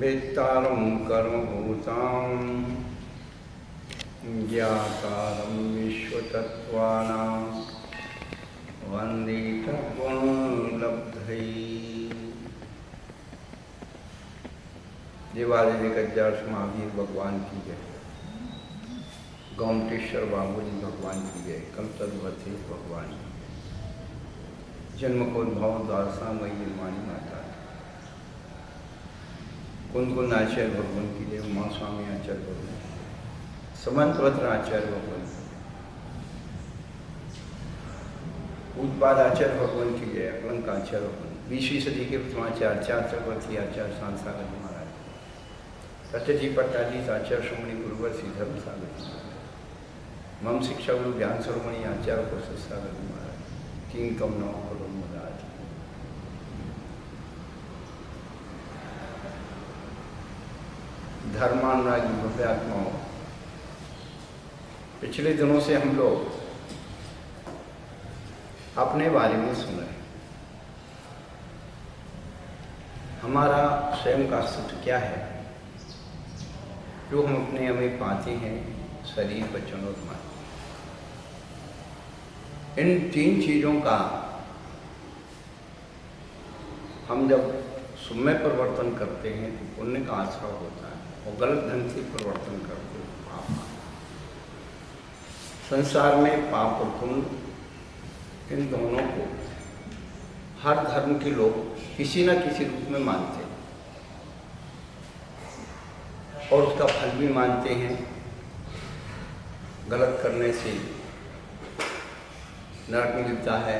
वेत्तारं कर्मभूतां ज्ञातारं विश्वतत्त्वानां वन्दितगुणलब्धये। देवादिदेव गज्जार्ष महावीर भगवान की जय। गोमटेश्वर बाबूजी भगवान की जय। कलतरुवती भगवान की जय। जन्मकोद्भव द्वारसा मई निर्माणी माता कुंदकुंद आचार्य भगवान की जय। उमा स्वामी आचार्य भगवान, समंतवत्र आचार्य भगवान, पूजपाद आचार्य भगवान की जय। अलंक आचार्य भगवान, 20वीं सदी के प्रथमाचार्य आचार्य चक्रवर्ती आचार्य सांसागर महाराज, सत्यजी पट्टाजी आचार्य श्रोमणी गुरुवर श्री धर्म सागर जी, मम शिक्षा गुरु ज्ञान सर्वमणि आचार्य कौशल सागर महाराज, किंग कम नौ करो महाराज। धर्मानुरागी भव्य आत्माओं, पिछले दिनों से हम लोग अपने बारे में सुन रहे हैं। हमारा स्वयं का अस्तित्व क्या है, जो हम अपने हमें पाते हैं, शरीर, वचन और मन। इन तीन चीजों का हम जब सुम्य परिवर्तन करते हैं तो पुण्य का आश्रय होता है, और गलत ढंग से परिवर्तन करते हैं पाप। संसार में पाप और पुण्य, इन दोनों को हर धर्म के लोग किसी न किसी रूप में मानते हैं और उसका फल भी मानते हैं। गलत करने से नरक मिलता है,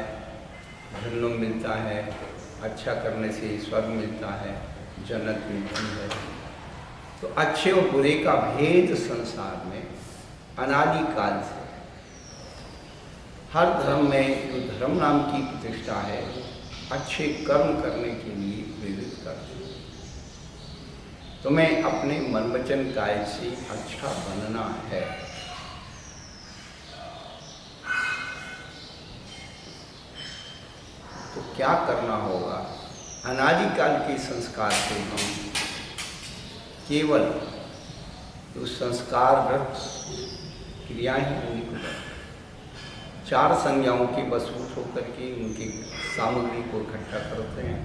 जहन्नुम मिलता है, अच्छा करने से स्वर्ग मिलता है, जन्नत मिलती है। तो अच्छे और बुरे का भेद संसार में अनादिकाल से हर धर्म में जो धर्म नाम की प्रतिष्ठा है, अच्छे कर्म करने के लिए प्रेरित करती है। तुम्हें अपने मन वचन काया से अच्छा बनना है। तो क्या करना होगा? अनादिकाल के संस्कार से हम केवल जो संस्कारगत क्रियाएं हैं उन्हीं को करते हैं। 4 संज्ञाओं के वसूल होकर के उनकी सामग्री को इकट्ठा करते हैं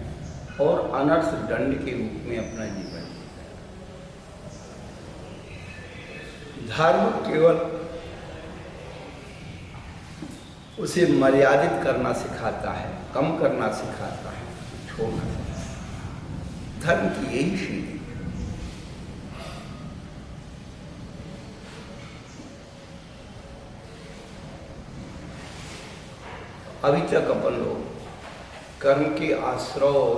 और अनर्थ दंड के रूप में अपना जीवन जीते हैं। धर्म केवल उसे मर्यादित करना सिखाता है, कम करना सिखाता है, छोड़ना सिखाता है। धर्म की यही सीढ़ी है। अभी तक अपन लोग कर्म के आश्रय और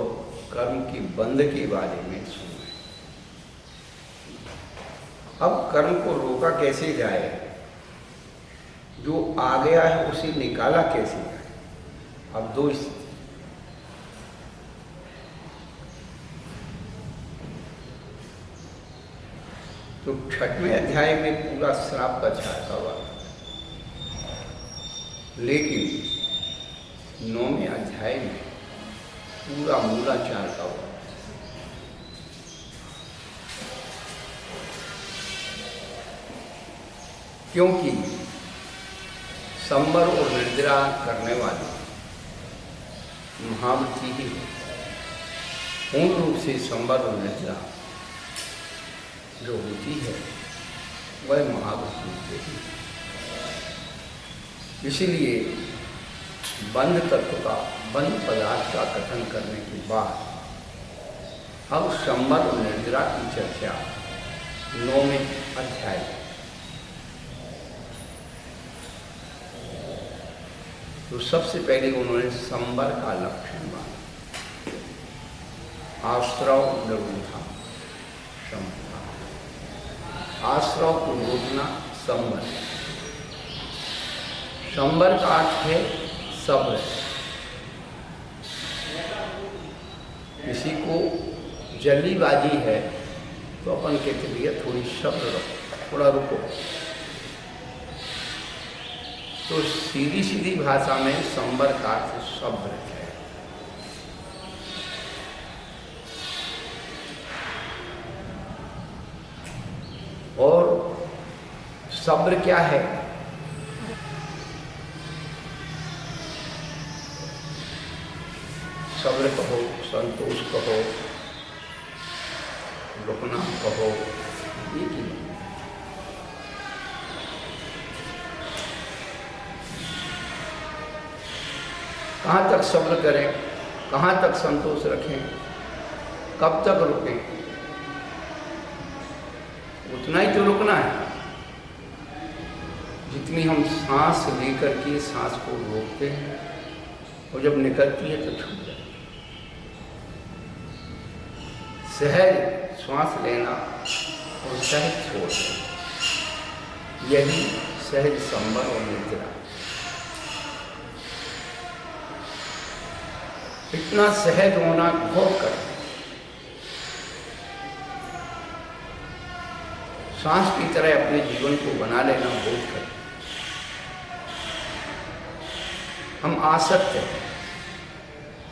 कर्म के बंध के बारे में सुन रहे हैं। अब कर्म को रोका कैसे जाए, जो आ गया है उसे निकाला कैसे जाए। अब 2 स्थिति। तो 6वें अध्याय में पूरा श्राप का छाया हुआ, लेकिन 9वें अध्याय में पूरा मूलाचार का हुआ। क्योंकि संवर और निद्रा करने वाले महावृत्ति ही है। पूर्ण रूप से संवर और निद्रा जो होती है वह महावृत्ति ही है। इसीलिए बंध तत्व का, बंध पदार्थ का कथन करने के बाद अब संवर और निद्रा की चर्चा 9वें अध्याय। तो सबसे पहले उन्होंने संवर का लक्षण माना। आश्रव निरूढ़ा संवर, आश्रव को रोकना संवर। संवर का अर्थ है सब्र। किसी को जल्दीबाजी है तो अपन कहते भैया थोड़ी सब्र रखो, थोड़ा रुको। तो सीधी सीधी भाषा में संवर का अर्थ सब्र है। और सब्र क्या है? सब्र कहो, संतोष कहो, रुकना कहो, ये की कहाँ तक सब्र करें, कहाँ तक संतोष रखें, कब तक रुकें? उतना ही तो रुकना है जितनी हम सांस लेकर के सांस को रोकते हैं और जब निकलती है तो छूट जाती है। सहज श्वास लेना और सहज छोड़ देना, यही सहज संबर और निद्रा। इतना सहज होना बहुत कठिन। सांस की तरह अपने जीवन को बना लेना बहुत कठिन। हम आसक्त हैं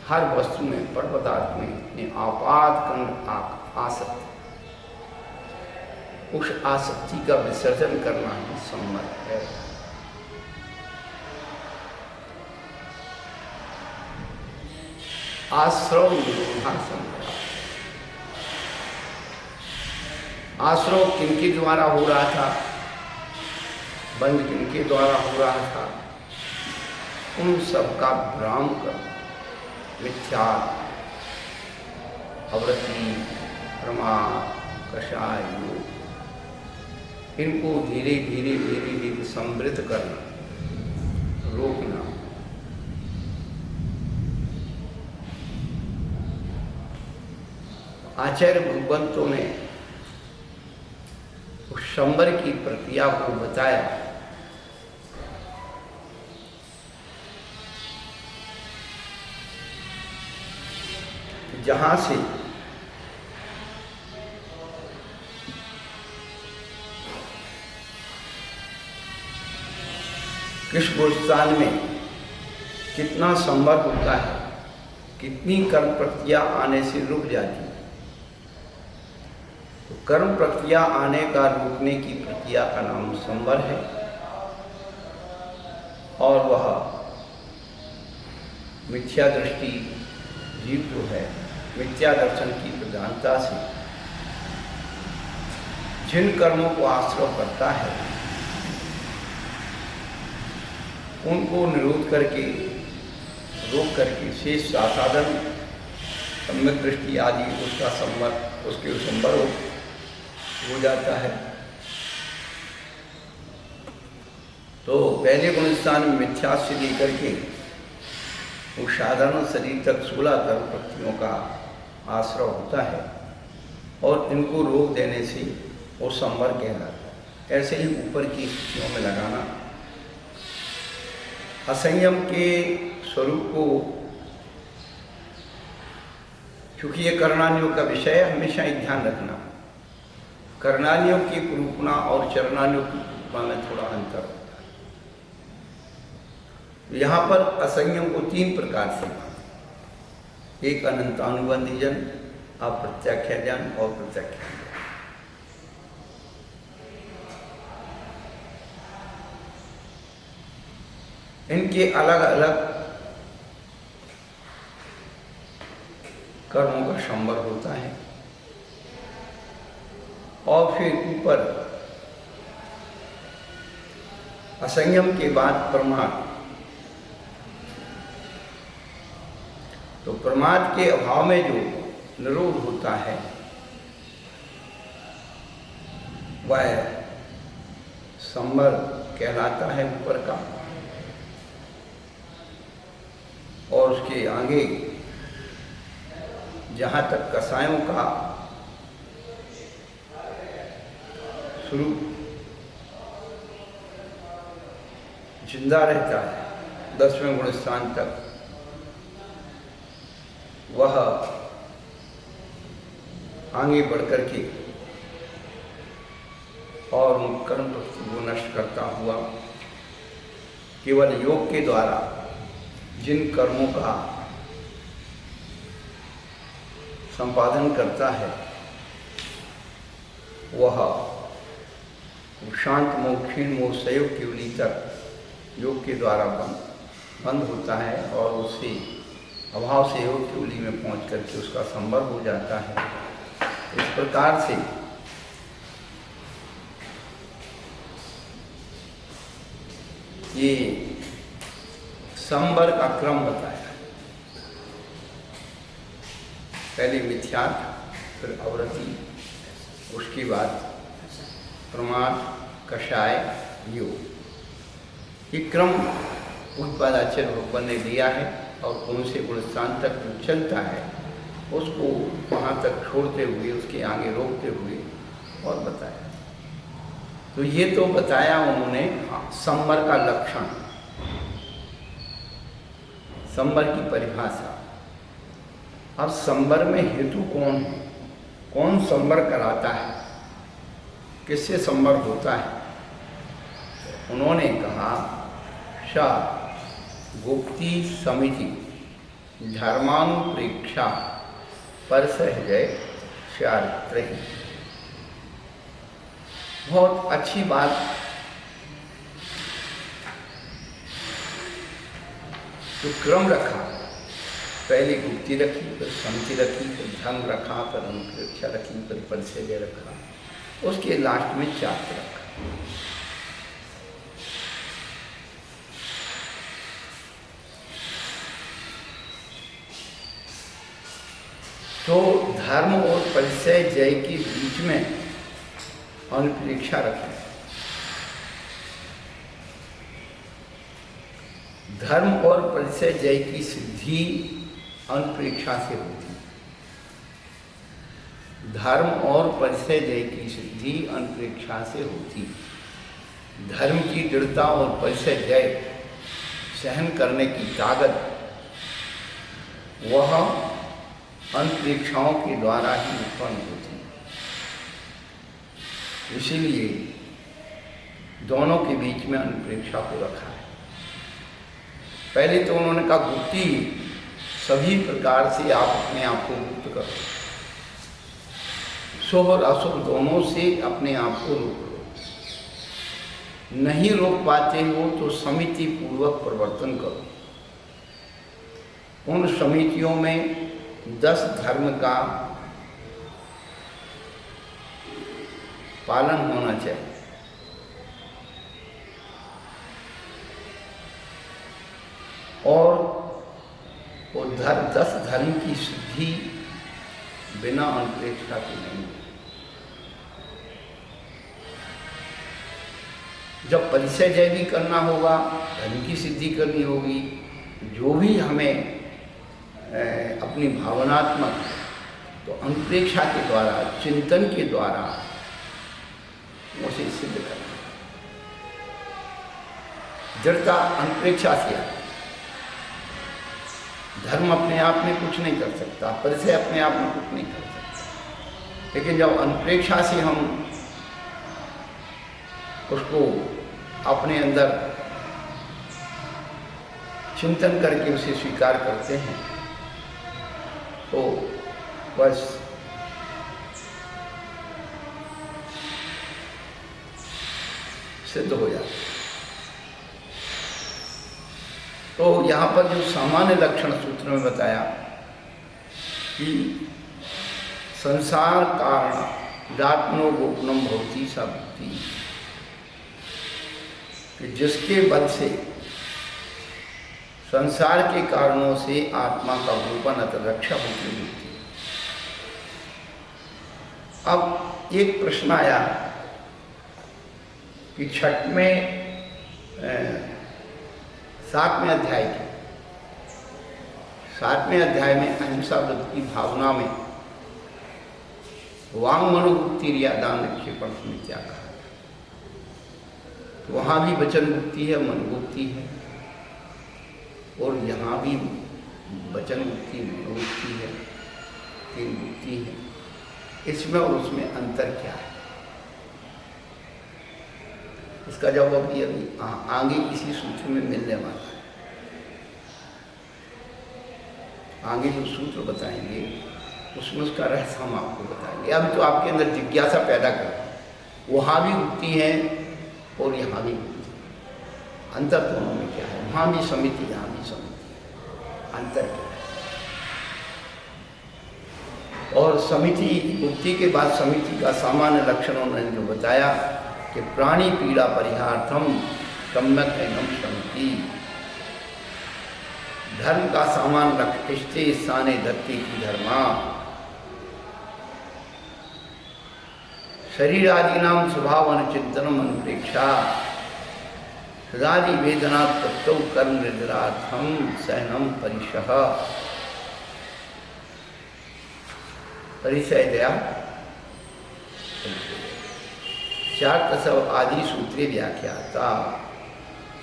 हर वस्तु में, पर पदार्थ में, अपने आपातकालीन आसक्त। उस आसक्ति का विसर्जन करना ही संवर है। आश्रव निरोधा संवर। आश्रव किनके द्वारा हो रहा था, बंद किनके द्वारा हो रहा था, उन सबका भ्रम कर मिथ्या, अवृत्ति, प्रमाद, कषाय योग, इनको धीरे धीरे धीरे धीरे समृद्ध करना, रोकना। आचार्य भगवंतों ने उस संवर की प्रक्रिया को बताया। जहां से किस स्थान में कितना संवर होता है, कितनी कर्म प्रक्रिया आने से रुक जाती है। तो कर्म प्रक्रिया आने का रुकने की प्रक्रिया का नाम संवर है। और वह मिथ्या दृष्टि जीव जो है, मिथ्या दर्शन की प्रधानता से जिन कर्मों को आश्रय करता है उनको निरोध करके, रोक करके शेष साधन, सम्यक दृष्टि आदि उसका संवर, उसके संवर हो जाता है। तो पहले गुण स्थान में मिथ्या से लेकर के वो साधारण शरीर तक 16 कर्म प्रक्रियाओं का आश्रय होता है और इनको रोक देने से वो संवर कहलाता है। ऐसे ही ऊपर की स्थितियों में लगाना। असंयम के स्वरूप को, क्योंकि ये करणानियों का विषय है, हमेशा एक ध्यान रखना, करणानियों की कुरूपना और चरणानियों की कुरूपना में थोड़ा अंतर होता है। यहाँ पर असंयम को 3 प्रकार से, एक अनंतानुबंधी जन, अप्रत्याख्या जन और प्रत्याख्या। इनके अलग अलग कर्मों का संवर होता है। और फिर ऊपर असंयम के बाद प्रमाद। तो प्रमाद के अभाव में जो निरोध होता है वह संवर कहलाता है ऊपर का। और उसके आगे जहाँ तक कसायों का शुरू जिंदा रहता है 10वें गुण स्थान तक, वह आगे बढ़कर के और उन कर्म को नष्ट करता हुआ केवल योग के द्वारा जिन कर्मों का संपादन करता है वह शांत मोह क्षीण मोह सहयोग केवली तक योग के द्वारा बंद होता है और उससे अभाव से योग केवली में पहुंच करके उसका संवर्ग हो जाता है। इस प्रकार से ये संवर का क्रम बताया। पहले मिथ्यात्व, फिर अवरति, उसके बाद प्रमाद, कषाय, योग। ये क्रम उत्पादाचार्य भगवान ने दिया है और कौन से गुणस्थान तक जो चलता है उसको वहाँ तक छोड़ते हुए उसके आगे रोकते हुए और बताया। तो ये तो बताया उन्होंने संवर का लक्षण, संवर की परिभाषा। अब संवर में हेतु कौन है, कौन संवर कराता है, किससे संवर होता है? उन्होंने कहा सा गुप्ती समिति धर्मानुप्रेक्षा पर सहजय चारित्रही। बहुत अच्छी बात। तो क्रम रखा, पहले गुप्ती रखी, फिर समिति रखी, फिर धर्म रखा, फिर अनुप्रेक्षा रखी, फिर परिचय रखा, उसके लास्ट में चार्ट रखा। तो धर्म और परिचय जय के बीच में अनुप्रेक्षा रखें। धर्म और परिचय जय की सिद्धि अनुप्रेक्षा से होती। धर्म और परिचय जय की सिद्धि अनुप्रेक्षा से होती। धर्म की दृढ़ता और परिचय जय सहन करने की ताकत वह अनुप्रेक्षाओं के द्वारा ही उत्पन्न होती। इसीलिए दोनों के बीच में अनुप्रेक्षा को रखा है। पहले तो उन्होंने कहा गुप्ती, सभी प्रकार से आप अपने आप को मुक्त करो, शुभ और अशुभ दोनों से अपने आप को रोक लो। नहीं रोक पाते हो तो समिति पूर्वक प्रवर्तन करो। उन समितियों में 10 धर्म का पालन होना चाहिए। और वो 10 धर्म की सिद्धि बिना अनुप्रेक्षा के नहीं। जब परिचय जय भी करना होगा, धर्म की सिद्धि करनी होगी, जो भी हमें अपनी भावनात्मक, तो अनुप्रेक्षा के द्वारा, चिंतन के द्वारा उसे सिद्ध करना। दृढ़ता अनुप्रेक्षा से आती। धर्म अपने आप में कुछ नहीं कर सकता, परिचय अपने आप में कुछ नहीं कर सकता, लेकिन जब अनुप्रेक्षा से हम उसको अपने अंदर चिंतन करके उसे स्वीकार करते हैं तो बस सिद्ध हो जाता। तो यहाँ पर जो सामान्य लक्षण सूत्र में बताया कि संसार कारण दात्मनो गोपनम भवती सा भक्ति, कि जिसके बल से संसार के कारणों से आत्मा का गोपन अथवा रक्षा होती है। अब एक प्रश्न आया कि 7वें अध्याय में अहिंसा व्रत की भावना में वांग मनोगुप्ति दान निक्षेपण में क्या कहा? तो वहाँ भी वचन गुप्ति है, मन गुप्ति है, और यहाँ भी वचन गुप्ति, मनोगुप्ति है, 3 गुप्ति है। इसमें और उसमें अंतर क्या है? इसका जवाब भी अभी आगे किसी सूत्र में मिलने वाला है। आगे जो सूत्र बताएंगे उसमें उसका रहस्य हम आपको बताएंगे। अब तो आपके अंदर जिज्ञासा पैदा कर वहाँ भी उगती हैं और यहाँ भी उगती हैं। अंतर दोनों में क्या है? वहाँ भी समिति, यहाँ भी समिति, अंतर क्या है? और समिति मुक्ति के बाद समिति का सामान्य लक्षण उन्होंने जो बताया कि प्राणी पीड़ा परिहार्थम सम्यक एवं समिति, धर्म का सामान्य लक्ष्य इष्टे स्थाने धरती की धर्मा, शरीर आदि नाम स्वभाव अनुचिंतनम अनुप्रेक्षा, सदादि वेदना तत्व कर्म निर्जरार्थम सहनम परिशः, परिचय दया चार्थ सब आदि सूत्रे व्याख्याता।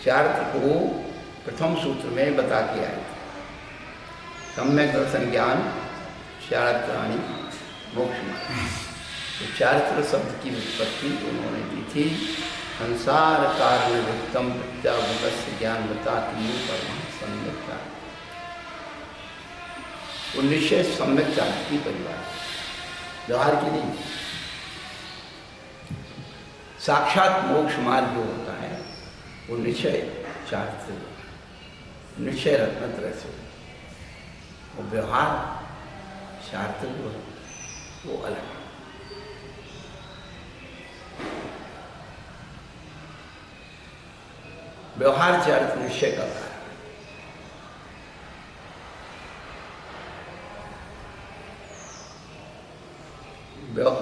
चार्थ को प्रथम सूत्र में बता के आए थे। सम्यक दर्शन ज्ञान चारित्राणि मोक्ष। तो चारित्र शब्द की उत्पत्ति उन्होंने दी थी संसार कारण वित्तम प्रत्याभूत ज्ञान बता तीनों परम सम्यक चार्थ। वो निश्चय सम्यक चार्थ की परिवार व्यवहार की नहीं। साक्षात मोक्ष मार्ग जो होता है वो निश्चय चार्थ, निश्चय रत्नत्रय से, वो व्यवहार चार्थ जो है वो अलग है। व्यवहार चार्थ निश्चय का कार्य।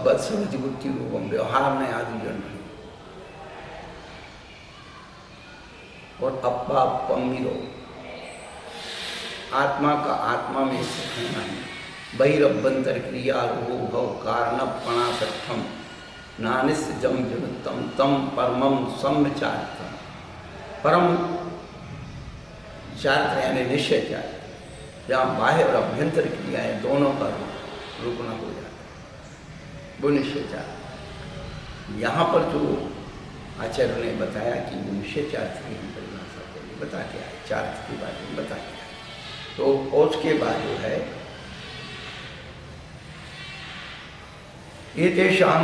बत्समति बुद्धि रूपम व्यवहार में आदि जन्म और अप्पा पम्मीरो, आत्मा का आत्मा में स्थित होना है। बहिरभ्यंतर क्रिया रोह भव कारणपणा सत्थम नानिस्य जम विमुत्तम तम परमम सम्यचार्थम। परम चार्थ यानी निश्चय चार्थ, जहाँ बाह्य और अभ्यंतर क्रियाएं दोनों का रुकना हो जाता है, वो निश्चय चार्थ। यहाँ पर जो आचार्य ने बताया कि वो निश्चय चार्थ की हम परिभाषा करेंगे, बता के आए, चार्थ के बारे में बता के आए। तो उसके बाद जो है ये तेषां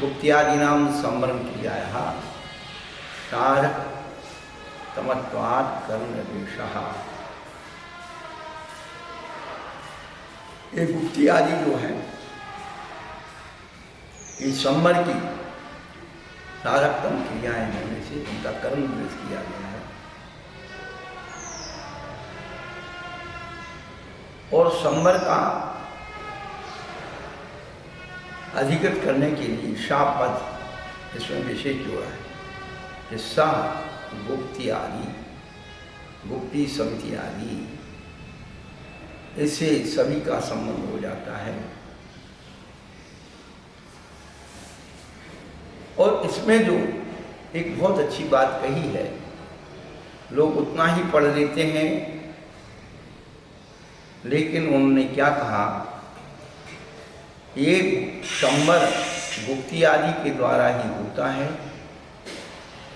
गुप्त्यादीनां संवरण क्रियायाः साधक तमत्वात् कर्म निर्देशः। ये गुप्ती आदि जो है इस संवर की साधकतम क्रियाएं होने से उनका कर्म निर्देश किया गया है। और संवर का अधिकृत करने के लिए शाप पद इसमें विशेष जोड़ा है कि सा गुप्ती आदि, गुप्ती समिति आदि, इससे सभी का संबंध हो जाता है। और इसमें जो एक बहुत अच्छी बात कही है, लोग उतना ही पढ़ लेते हैं, लेकिन उन्होंने क्या कहा, ये संवर गुप्ती आदि के द्वारा ही होता है।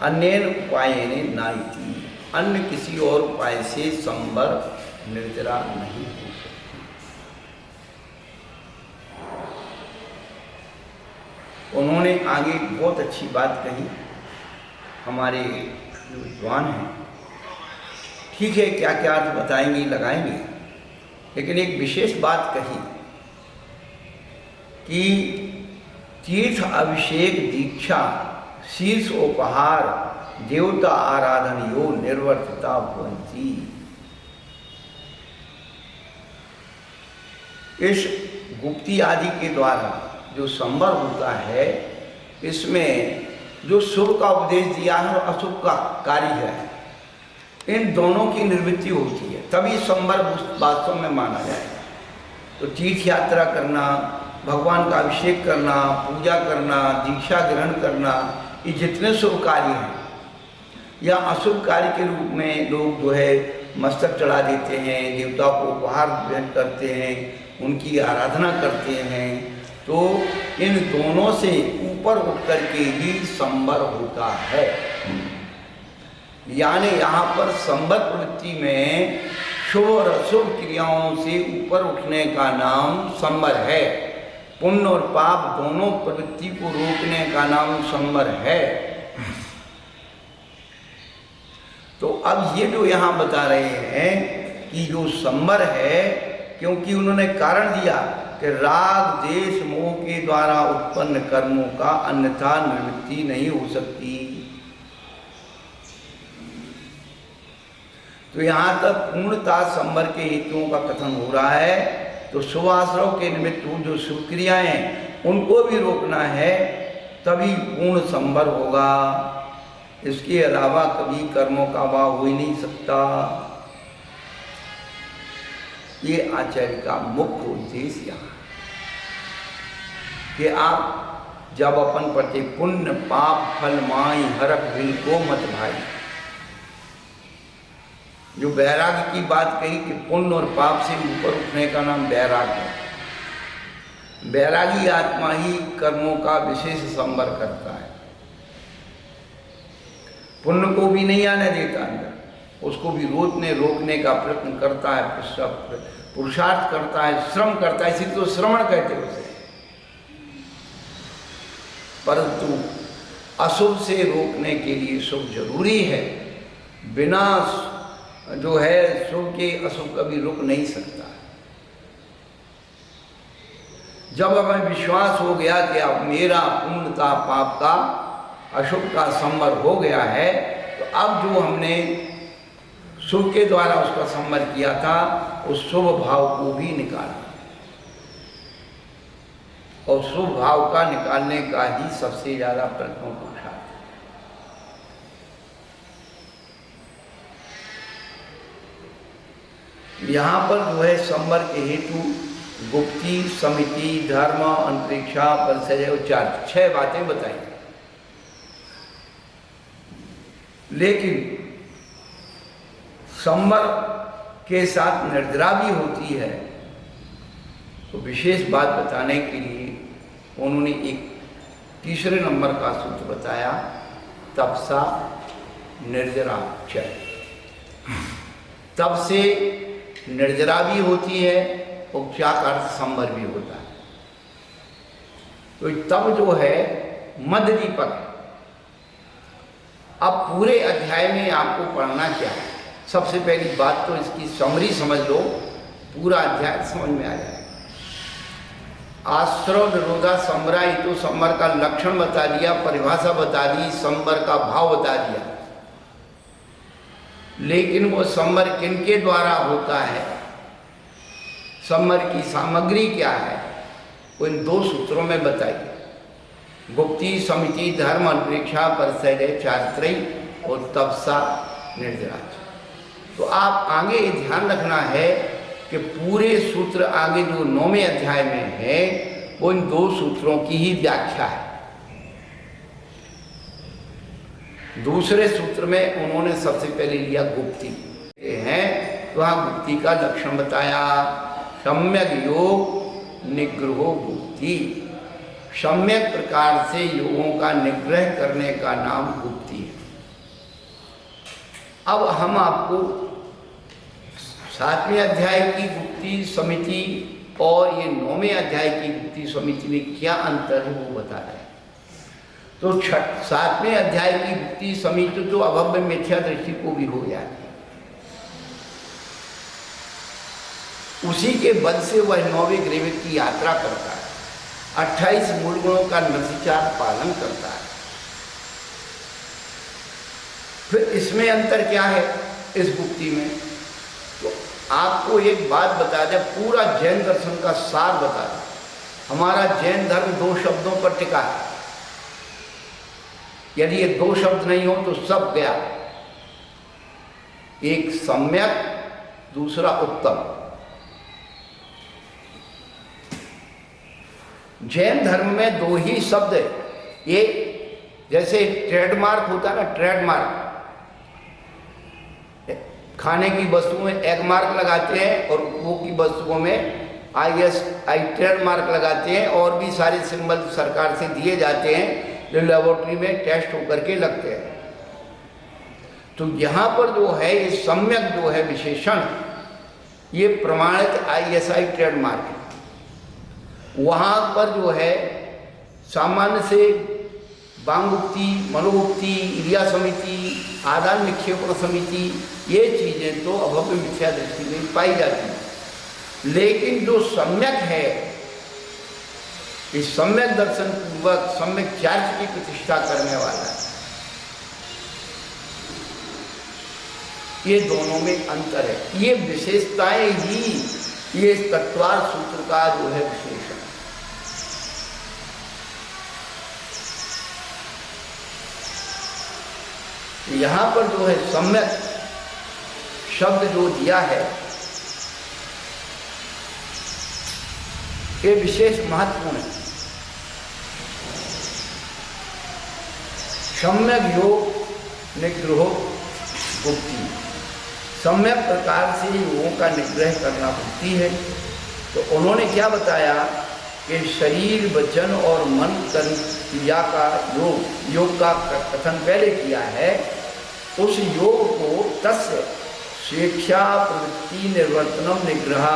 अन्य उपायेन नाइति, अन्य किसी और उपाय से संवर निर्जरा नहीं हो सकती। उन्होंने आगे बहुत अच्छी बात कही, हमारे जो विद्वान हैं, ठीक है क्या क्या अर्थ बताएंगे लगाएंगे, लेकिन एक विशेष बात कही कि तीर्थ अभिषेक दीक्षा शीर्ष उपहार देवता आराधन यो निर्वर्तिता भवन्ति। इस गुप्ती आदि के द्वारा जो संवर होता है, इसमें जो शुभ का उपदेश दिया है और अशुभ का कार्य है, इन दोनों की निवृत्ति होती है, तभी संवर वास्तव में माना जाएगा। तो तीर्थ यात्रा करना, भगवान का अभिषेक करना, पूजा करना, दीक्षा ग्रहण करना, ये जितने शुभ कार्य हैं, या अशुभ कार्य के रूप में लोग जो है मस्तक चढ़ा देते हैं, देवता को उपहार भेंट करते हैं, उनकी आराधना करते हैं, तो इन दोनों से ऊपर उठ कर के ही संवर होता है। यानी यहाँ पर संवर प्रवृत्ति में शुभ और अशुभ क्रियाओं से ऊपर उठने का नाम संवर है। पुण्य और पाप दोनों प्रवृत्ति को रोकने का नाम संवर है। तो अब ये जो यहाँ बता रहे हैं कि जो संवर है, क्योंकि उन्होंने कारण दिया कि राग देश मोह के द्वारा उत्पन्न कर्मों का अन्यथा निवृत्ति नहीं हो सकती। तो यहाँ तक पूर्णता संवर के हेतुओं का कथन हो रहा है। तो शुभाश्रव के निमित्त जो शुभ क्रियाएं हैं उनको भी रोकना है, तभी पूर्ण संवर होगा। इसके अलावा कभी कर्मों का अभाव हो ही नहीं सकता। ये आचार्य का मुख्य उद्देश्य यहाँ कि आप जब अपन पढ़ते पुण्य पाप फल माई हरक बिल को मत भाई, जो वैराग्य की बात कही कि पुण्य और पाप से ऊपर उठने का नाम वैराग्य है। वैरागी आत्मा ही कर्मों का विशेष संवर करता है, पुण्य को भी नहीं आने देता अंदर, उसको भी रोकने का प्रयत्न करता है, पुरुषार्थ करता है, श्रम करता है, इसी तो श्रवण कहते हैं उसे। परंतु अशुभ से रोकने के लिए शुभ जरूरी है, बिना जो है शुभ के अशुभ कभी रुक नहीं सकता। जब हमें विश्वास हो गया कि अब मेरा पूर्णता पाप का अशुभ का संवर हो गया है, तो अब जो हमने शुभ के द्वारा उसका संवर किया था उस शुभ भाव को भी निकालना, और शुभ भाव का निकालने का ही सबसे ज्यादा प्रयत्न पुरुषार्थ। यहाँ पर जो है संवर के हेतु गुप्ती, समिति, धर्म, अंतरिक्षा, परिचय और चार 6 बातें बताई। लेकिन संवर के साथ निर्जरा भी होती है, तो विशेष बात बताने के लिए उन्होंने एक तीसरे नंबर का सूत्र बताया, तपसा निर्जरा चय। तप से निर्जरा भी होती है और क्या अर्थ संवर भी होता है। तो तब जो है मध्य दीपक। अब पूरे अध्याय में आपको पढ़ना क्या है, सबसे पहली बात तो इसकी समरी समझ लो, पूरा अध्याय समझ में आ जाए। आश्रव निरोधा संवरा, ये तो संवर का लक्षण बता दिया, परिभाषा बता दी, संवर का भाव बता दिया। लेकिन वो संवर किनके द्वारा होता है, संवर की सामग्री क्या है, वो इन 2 सूत्रों में बताई। गुप्ती, समिति, धर्म, अंतरिक्षा, परिचय, चारित्रयी और तपसा निर्जरा। तो आप आगे ये ध्यान रखना है कि पूरे सूत्र आगे जो 9वें अध्याय में है वो इन 2 सूत्रों की ही व्याख्या है। दूसरे सूत्र में उन्होंने सबसे पहले लिया गुप्ती है, तो वहाँ गुप्ती का लक्षण बताया, सम्यक योग निग्रहो गुप्ती। सम्यक प्रकार से योगों का निग्रह करने का नाम गुप्ती है। अब हम आपको 7वें अध्याय की गुप्ती समिति और ये 9वें अध्याय की गुप्ती समिति में क्या अंतर है वो बता रहे हैं। तो 7वें अध्याय की गुप्ती समिति तो अभव्य मिथ्या दृष्टि को भी हो जाती है, उसी के बल से वह 9वें ग्रेवित की यात्रा करता है, 28 मूल गुणों का नरसिचार पालन करता है। फिर इसमें अंतर क्या है इस गुप्ती में, तो आपको एक बात बता दें, पूरा जैन दर्शन का सार बता दें। हमारा जैन धर्म 2 शब्दों पर टिका है, यदि ये 2 शब्द नहीं हो तो सब गया। एक सम्यक, दूसरा उत्तम। जैन धर्म में 2 ही शब्द है। एक जैसे ट्रेडमार्क होता है ना, ट्रेडमार्क, खाने की वस्तुओं में एग मार्क लगाते हैं और वो की वस्तुओं में ISI ट्रेडमार्क लगाते हैं, और भी सारे सिंबल सरकार से दिए जाते हैं जो लेबोरेटरी में टेस्ट होकर के लगते हैं। तो यहाँ पर जो है ये सम्यक जो है विशेषण, ये प्रमाणित ISI ट्रेडमार्क है। वहाँ पर जो है सामान्य से वांगुक्ति, मनोगुक्ति, क्रिया समिति, आदान निक्षेपण समिति, ये चीज़ें तो अभव्य मिथ्या दृष्टि में पाई जाती हैं। लेकिन जो सम्यक है, इस सम्यक दर्शन पूर्वक सम्यक चार्य की प्रतिष्ठा करने वाला है, ये दोनों में अंतर है। ये विशेषताएं ही ये तत्वार सूत्र का जो है विशेषण। यहाँ पर जो है सम्यक शब्द जो दिया है, ये विशेष महत्वपूर्ण है। सम्यक योग निग्रह भुक्ति, सम्यक प्रकार से योगों का निग्रह करना भुक्ति है। तो उन्होंने क्या बताया कि शरीर, वचन और मन कर्म क्रिया का योग का कथन पहले किया है। उस योग को तस्य स्वेच्छा प्रवृत्ति निर्वर्तनम निग्रह,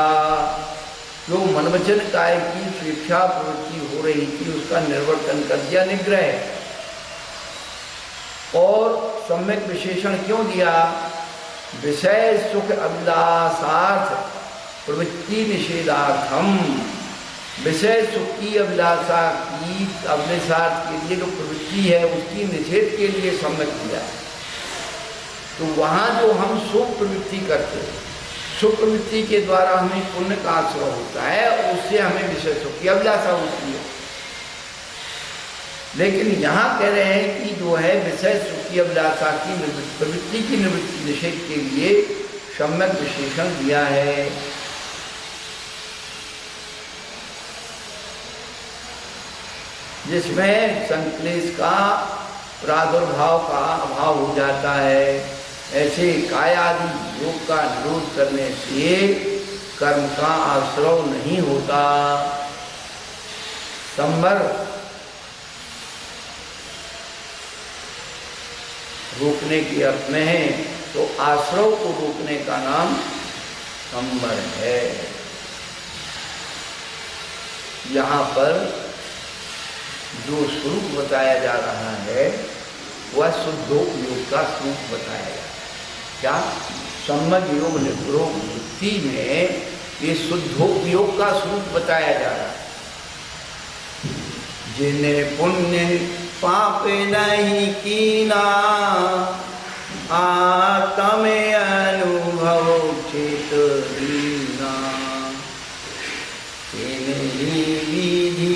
जो मन वचन काय की स्वेच्छा प्रवृत्ति हो रही थी उसका निर्वर्तन कर दिया, निग्रह। और सम्यक विशेषण क्यों दिया? विषय सुख अभिलाषार्थ प्रवृत्ति निषेधार्थम, विषय सुख की अभिलाषा की अभिलाषार्थ के लिए जो प्रवृत्ति है उसकी निषेध के लिए सम्यक दिया। तो वहाँ जो हम सुख प्रवृत्ति करते हैं, सुख प्रवृत्ति के द्वारा हमें पुण्य का आश्रय होता है, उससे हमें विषय सुख की अभिलाषा होती है। लेकिन यहाँ कह रहे हैं कि जो है विषय सुख की अभिलाषा की प्रवृत्ति की निवृत्ति निषेध के लिए सम्यक विशेषण दिया है। जिसमें संक्लेश का प्रादुर्भाव का अभाव हो जाता है। ऐसे कायादि योग का निरोध करने से कर्म का आश्रय नहीं होता। संवर रोकने के अर्थ में है, तो आश्रय को रोकने का नाम संवर है। यहाँ पर जो स्वरूप बताया जा रहा है वह शुद्धोपयोग का स्वरूप बताया जा रहा है। क्या? सम्यक योग निग्रह वृत्ति में ये शुद्धोपयोग का स्वरूप बताया जा रहा है। जिन्हें पुण्य पाप नहीं कीना, आत्म अनुभव चित दीना, इन्हीं विधि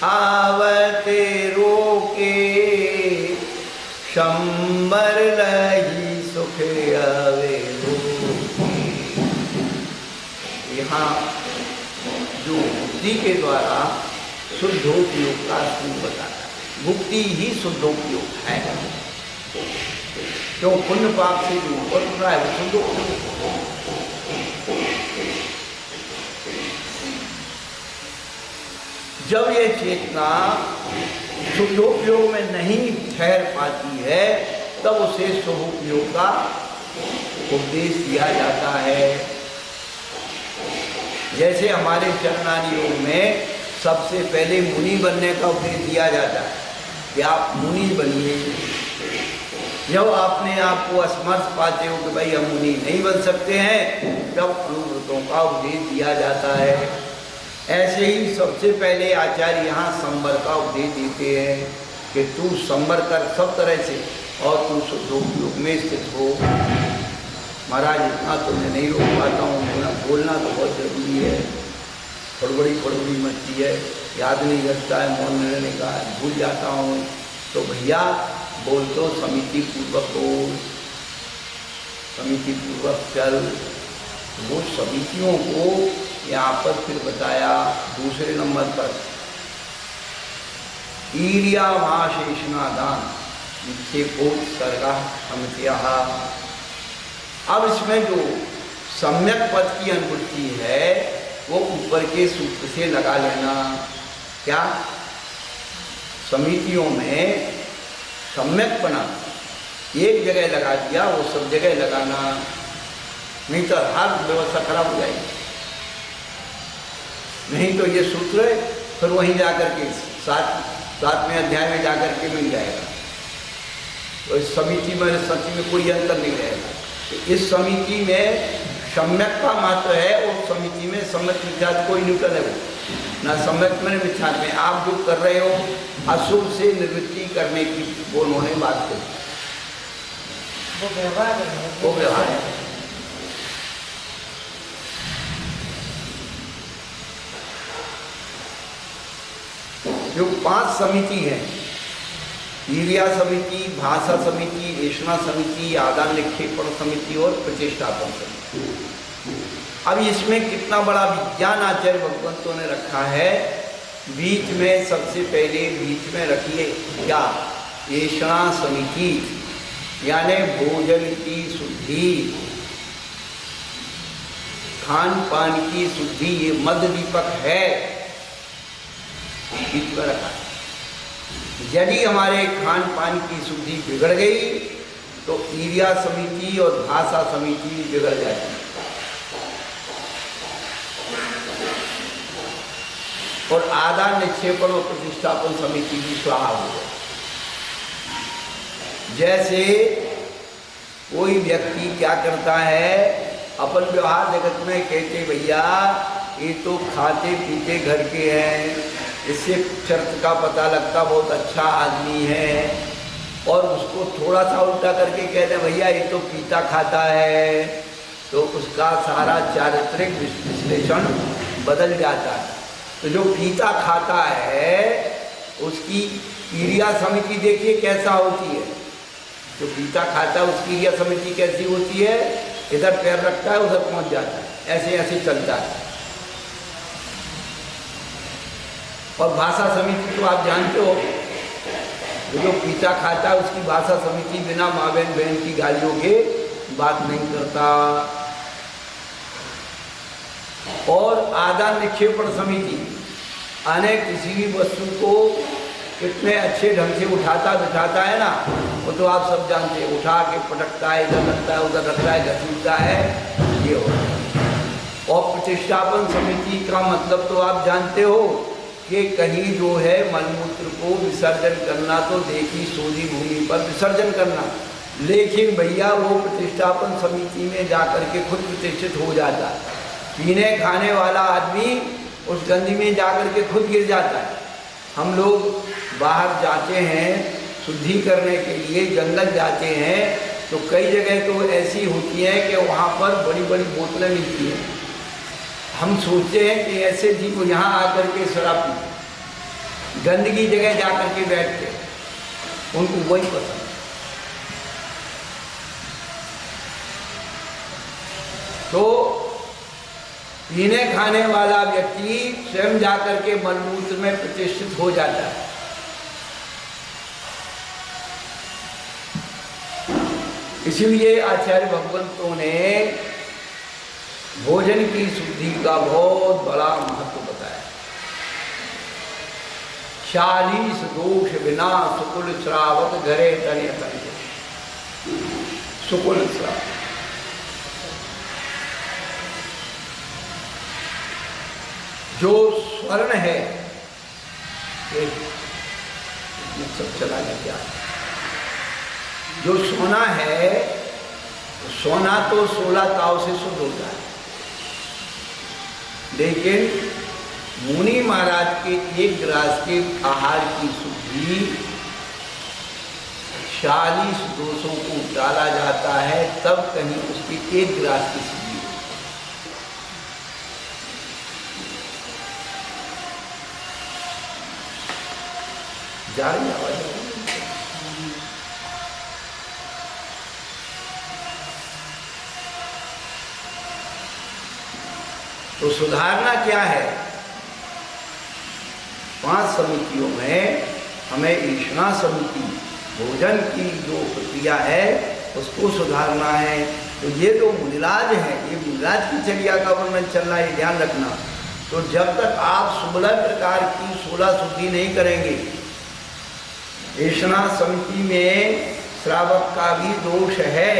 आवते रोके, संबर लही सुख आवे रोके। यहाँ जो बुद्धि के द्वारा शुद्धोपयोग का स्वरूप बताता है। भुक्ति ही शुद्धोपयोग है। क्यों? पुण्य पाप से जो ऊपर उठ रहा है वो शुद्धोपयोग। जब ये चेतना शुद्धोपयोग में नहीं ठहर पाती है तब उसे शुभोपयोग का उपदेश दिया जाता है। जैसे हमारे चरणारी योग में सबसे पहले मुनि बनने का उपदेश दिया जाता है कि आप मुनि बनिए। जब आपने आपको असमर्थ पाते हो कि भाई हम मुनि नहीं बन सकते हैं, तब अनुव्रतों का उपदेश दिया जाता है। ऐसे ही सबसे पहले आचार्य यहाँ संवर का उपदेश देते हैं कि तू संवर कर सब तरह से और तू शुद्धोपयोग में स्थित हो। महाराज इतना तो मैं नहीं रोक पाता हूँ, बोलना तो बहुत जरूरी है। फड़बड़ी मचती है, याद नहीं रखता है, मौन रहने का भूल जाता हूँ। तो भैया बोल तो समिति पूर्वक बोल, समिति पूर्वक चल। वो समितियों को यहाँ पर फिर बताया दूसरे नंबर पर ईरिया महाशेषना दान निक्षेपोत्सर्गा समितिया। अब इसमें जो सम्यक पद की अनुभूति है वो ऊपर के सूत्र से लगा लेना। क्या? समितियों में सम्यकपना एक जगह लगा दिया, वो सब जगह लगाना, नहीं तो हर व्यवस्था खराब हो जाएगी। नहीं तो ये सूत्र फिर वहीं जाकर के सातवें अध्याय में जाकर के मिल जाएगा। तो इस समिति में सच में कोई अंतर नहीं रहेगा। तो इस समिति में सम्यक का मात्र है और समिति में सम्यक मिथ्यात्व कोई न्यूट्रल है वो ना। सम्यक में मिथ्यात्व में आप जो कर रहे हो अशुभ से निवृत्ति करने की वो उन्होंने बात करी, वो व्यवहार है। जो 5 समिति है, ईर्ष्या समिति, भाषा समिति, ऐषणा समिति, आदान निक्षेपण समिति और प्रतिष्ठापन समिति। अब इसमें कितना बड़ा विज्ञान आचार्य भगवंतों ने रखा है। बीच में सबसे पहले बीच में रखिए क्या, ऐषणा समिति यानी भोजन की शुद्धि, खान पान की शुद्धि, ये मध्य दीपक है, बीच में रखा है। यदि हमारे खान पान की शुद्धि बिगड़ गई तो ईर्ष्या समिति और भाषा समिति बिगड़ जाती है और आदान निक्षेपण और प्रतिष्ठापन समिति भी स्वाहा हो गई। जैसे कोई व्यक्ति क्या करता है, अपन व्यवहार जगत में कहते भैया ये तो खाते पीते घर के हैं, इससे चरित्र का पता लगता बहुत अच्छा आदमी है, और उसको थोड़ा सा उल्टा करके कहते भैया ये तो पीता खाता है, तो उसका सारा चारित्रिक विश्लेषण बदल जाता है। तो जो पीता खाता है उसकी ईर्ष्या समिति देखिए कैसा होती है। जो पीता खाता है उसकी ईर्ष्या समिति कैसी होती है, इधर पैर रखता है उधर पहुंच जाता है, ऐसे ऐसे चलता है। और भाषा समिति तो आप जानते हो, जो पीता खाता है उसकी भाषा समिति बिना माँ बहन की गालियों के बात नहीं करता। और आदान निक्षेपण समिति अनेक किसी भी वस्तु को कितने अच्छे ढंग से उठाता बिठाता है ना, वो तो आप सब जानते हैं। उठा के पटकता है, इधर रखता है उधर रखता है, घसीटता है, ये होता है। और प्रतिष्ठापन समिति का मतलब तो आप जानते हो कि कहीं जो है मलमूत्र को विसर्जन करना, तो देखी सोधी भूमि पर विसर्जन करना, लेकिन भैया वो प्रतिष्ठापन समिति में जाकर के खुद प्रतिष्ठित हो जाता है। पीने खाने वाला आदमी उस गंदी में जाकर के खुद गिर जाता है। हम लोग बाहर जाते हैं शुद्धि करने के लिए, जंगल जाते हैं, तो कई जगह तो ऐसी होती है कि वहाँ पर बड़ी बड़ी बोतलें मिलती हैं। हम सोचते हैं कि ऐसे जीव यहाँ आकर के शराब पीते, गंदगी जगह जाकर के बैठते, उनको वही पसंद। तो पीने खाने वाला व्यक्ति स्वयं जाकर के मलमूत्र में प्रतिष्ठित हो जाता है। इसीलिए आचार्य भगवंतों ने भोजन की शुद्धि का बहुत बड़ा महत्व बताया। 40 दोष बिना सुकुल श्रावक घरे तने तने, सुकुल श्रावक जो स्वर्ण है, सब चला गया क्या, जो सोना है, सोना तो 16 ताव से शुद्ध होता है, लेकिन मुनि महाराज के एक ग्रास के आहार की शुद्धि 40 दोषों को डाला जाता है, तब कहीं उसकी एक ग्रास की शुद्धि जा रही आवाज। तो सुधारना क्या है, 5 समितियों में हमें ऐषणा समिति भोजन की जो प्रक्रिया है उसको सुधारना है। तो ये जो मुनिराज है, ये मुनिराज की चर्या का वर्णन चल रहा है, ध्यान रखना। तो जब तक आप सुलभ प्रकार की 16 शुद्धि नहीं करेंगे, ऐषणा समिति में श्रावक का भी दोष है।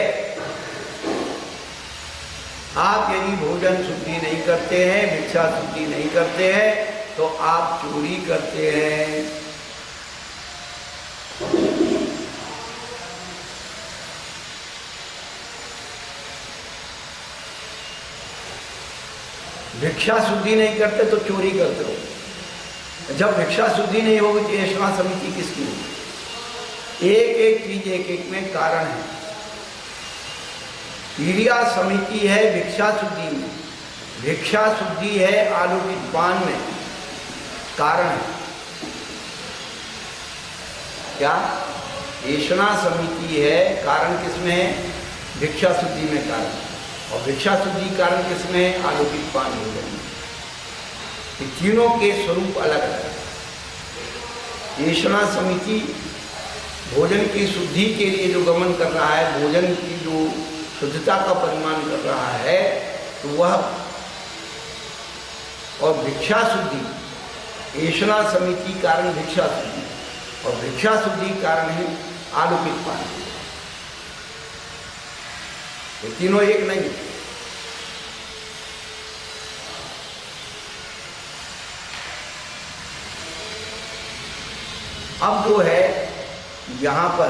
आप यदि भोजन शुद्धि नहीं करते हैं, भिक्षा शुद्धि नहीं करते हैं, तो आप चोरी करते हैं। भिक्षा शुद्धि नहीं करते तो चोरी करते हो। जब भिक्षा शुद्धि नहीं होगी तो ऐसा समिति किसकी होगी? एक एक चीज एक एक में कारण है। क्रिया समिति है भिक्षा शुद्धि में, भिक्षा शुद्धि है आलोकित पान में, कारण है क्या? ऐसा समिति है कारण किसमें है? भिक्षा शुद्धि में कारण, और भिक्षा शुद्धि कारण किसमें? आलोकित पान हो जाएंगे। ये तीनों के स्वरूप अलग अलग है। ऐसा समिति भोजन की शुद्धि के लिए जो गमन कर रहा है, भोजन की जो शुद्धता का परिमाण कर रहा है, तो वह, और भिक्षा शुद्धि, ऐसा समिति कारण भिक्षा शुद्धि, और भिक्षा शुद्धि कारण है आलोकित पान। ये तीनों एक नहीं। अब जो है यहाँ पर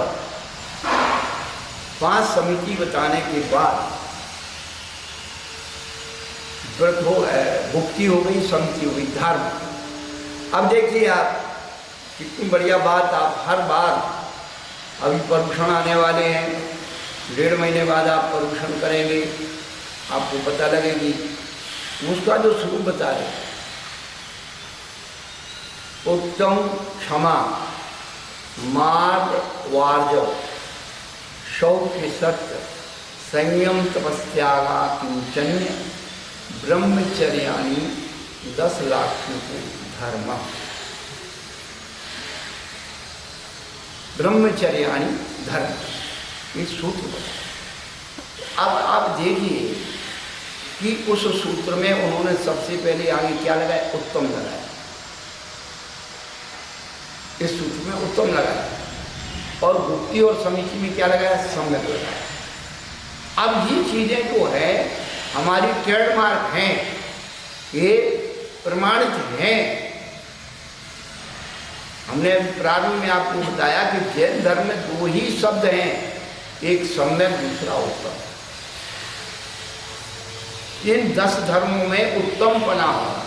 5 समिति बताने के बाद व्रत हो, भुक्ति हो गई, समिति हो गई, धर्म। अब देखिए आप कितनी बढ़िया बात, आप हर बार, अभी पर्युषण आने वाले हैं, 1.5 महीने बाद आप पर्युषण करेंगे, आपको पता लगेगी। उसका जो स्वरूप बता रहे, उत्तम क्षमा, मार्ग वार्जव, शौख्य सत्य, संयम तपस्यागा किंचन्य, ब्रह्मचर्याणि 10 लाख धर्म। ब्रह्मचर्याणि धर्म, ये सूत्र बता। अब आप देखिए कि उस सूत्र में उन्होंने सबसे पहले आगे क्या लगाया? उत्तम लगाया। इस सूत्र में उत्तम लगाया, और भुक्ति और समिति में क्या लगाया? सम्यक लगाया। अब ये चीजें जो है हमारी ट्रेडमार्क हैं, ये प्रमाणित हैं। हमने प्रारंभ में आपको बताया कि जैन धर्म में 2 ही शब्द हैं, एक सम्यक, दूसरा उत्तम। इन 10 धर्मों में उत्तम पना होगा,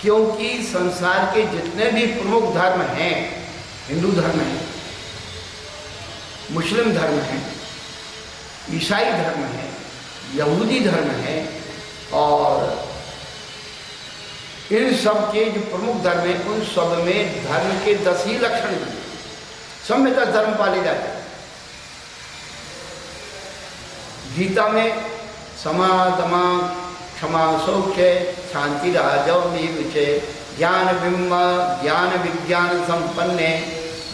क्योंकि संसार के जितने भी प्रमुख धर्म हैं, हिंदू धर्म है, मुस्लिम धर्म है, ईसाई धर्म है, यहूदी धर्म है, और इन सब के जो प्रमुख धर्म है, उन सब में धर्म के 10 ही लक्षण हैं। सब में 10 धर्म पाले जाते हैं। गीता में समा दमा क्षमा सौख्य शांति राजव विचय ज्ञान बिंब ज्ञान विज्ञान संपन्ने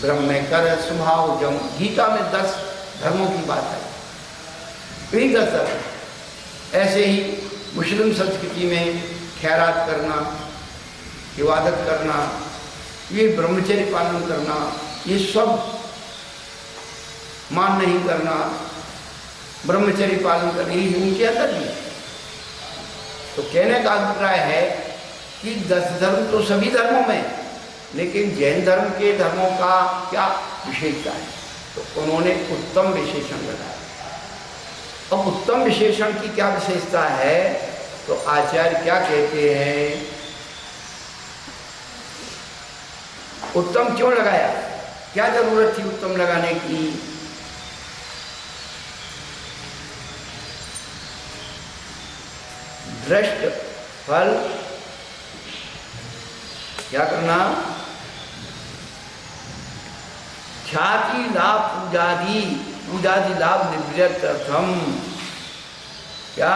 ब्रह्म कर स्वभावजम, गीता में 10 धर्मों की बात है। यही 10 धर्म। ऐसे ही मुस्लिम संस्कृति में खैरात करना, इबादत करना, ये ब्रह्मचर्य पालन करना, ये सब मान नहीं करना, ब्रह्मचर्य पालन करना, ये उनके अंदर भी। तो कहने का अभिप्राय है कि 10 धर्म तो सभी धर्मों में, लेकिन जैन धर्म के धर्मों का क्या विशेषता है? तो उन्होंने उत्तम विशेषण लगाया। अब उत्तम विशेषण की क्या विशेषता है? तो आचार्य क्या कहते हैं? उत्तम क्यों लगाया? क्या जरूरत थी उत्तम लगाने की? दृष्ट फल क्या करना? ख्याति लाभ पूजादि लाभ निवृत्तर्थम। क्या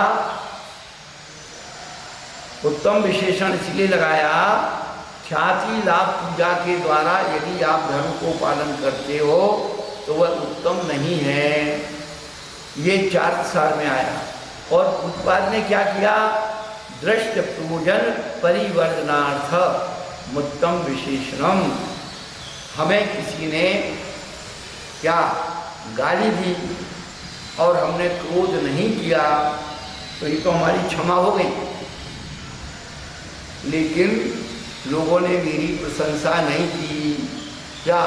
उत्तम विशेषण इसलिए लगाया? ख्याति लाभ पूजा के द्वारा यदि आप धर्म को पालन करते हो तो वह उत्तम नहीं है। ये 4 साल में आया। और उत्पाद ने क्या किया? दृष्ट पूजन परिवर्धनार्थ उत्तम विशेषणम। हमें किसी ने क्या गाली दी और हमने क्रोध नहीं किया, तो ये तो हमारी क्षमा हो गई। लेकिन लोगों ने मेरी प्रशंसा नहीं की। क्या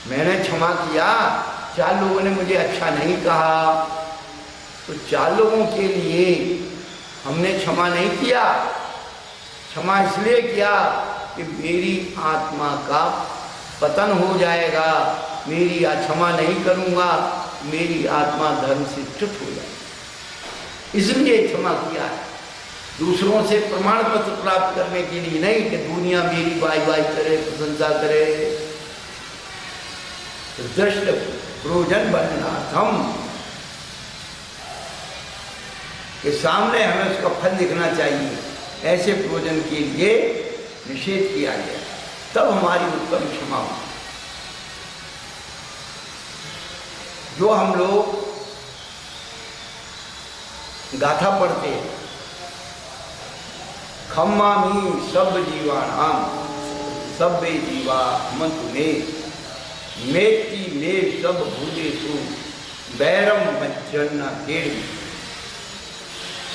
मैंने क्षमा किया, 4 लोगों ने मुझे अच्छा नहीं कहा, तो 4 लोगों के लिए हमने क्षमा नहीं किया। क्षमा इसलिए किया कि मेरी आत्मा का पतन हो जाएगा, मेरी क्षमा नहीं करूँगा, मेरी आत्मा धर्म से च्युत हो जाएगी, इसलिए क्षमा किया है। दूसरों से प्रमाण पत्र प्राप्त करने के लिए नहीं कि दुनिया मेरी वाई करे, प्रशंसा करे। दृष्ट प्रोजन बननाथम के सामने हमें उसका फल दिखना चाहिए, ऐसे प्रोजन के लिए निषेध किया गया, तब हमारी उत्तम क्षमा हो। जो हम लोग गाथा पढ़ते हैं, खम्मामी सब जीवानाम सब्बे जीवा मंतु में मेति में सब भूलेषु बैरम मज्जन्ना केड़,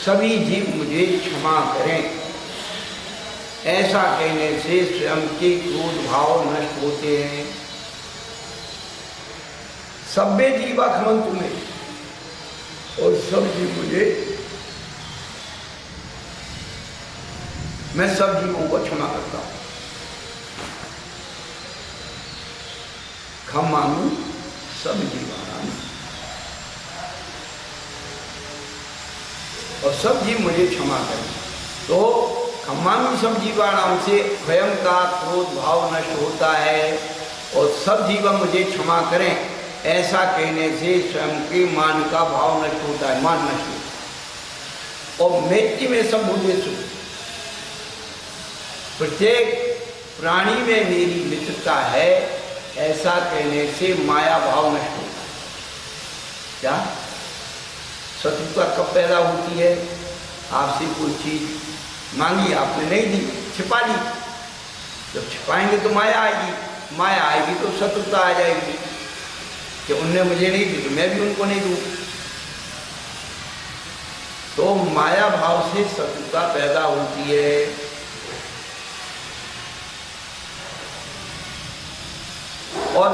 सभी जीव मुझे क्षमा करें, ऐसा कहने से स्वयं के क्रोध भाव नष्ट होते हैं। सब्बे जीवा खमंतु में, और सब जीव मुझे, मैं सब जीवों को क्षमा करता हूं। खम्मामी सब जीवानाम, और सब जीव मुझे क्षमा करें। तो खम्मामी सब जीवानाम से स्वयं का क्रोध भाव नष्ट होता है, और सब जीव मुझे क्षमा करें, ऐसा कहने से स्वयं के मान का भाव नष्ट होता है, मान नष्ट होता है। और मैत्री में सब भूलेषु, प्रत्येक प्राणी में मेरी मित्रता है, ऐसा कहने से माया भाव नष्ट होता है। क्या शत्रुता कब पैदा होती है? आपसे कोई चीज मांगी, आपने नहीं दी, छिपा ली। जब छिपाएंगे तो माया आएगी, माया आएगी तो शत्रुता आ जाएगी कि उनने मुझे नहीं दी तो मैं भी उनको नहीं दूं। तो माया भाव से शत्रुता पैदा होती है। और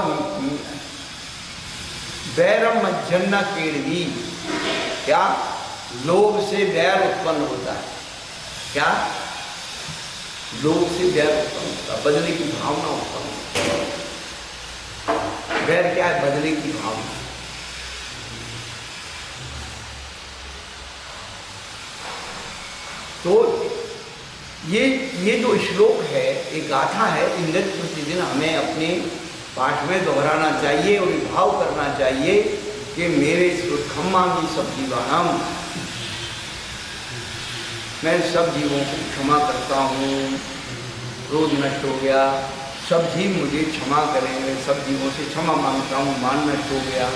बैरम मज्जन्ना केड़वी, क्या लोभ से बैर उत्पन्न होता है? क्या लोभ से बैर उत्पन्न होता है, बदले की भावना उत्पन्न होती है। बैर क्या है? बदले की भावना। तो ये जो श्लोक है, ये गाथा है, नित्य प्रतिदिन हमें अपने पाठ में दोहराना चाहिए और भाव करना चाहिए कि मेरे खम्मामी सब जीवानाम, मैं सब जीवों को क्षमा करता हूँ। क्रोध नष्ट हो गया, सब जीव मुझे क्षमा करेंगे, सब जीवों से क्षमा मांगता हूँ, मान नष्ट हो गया।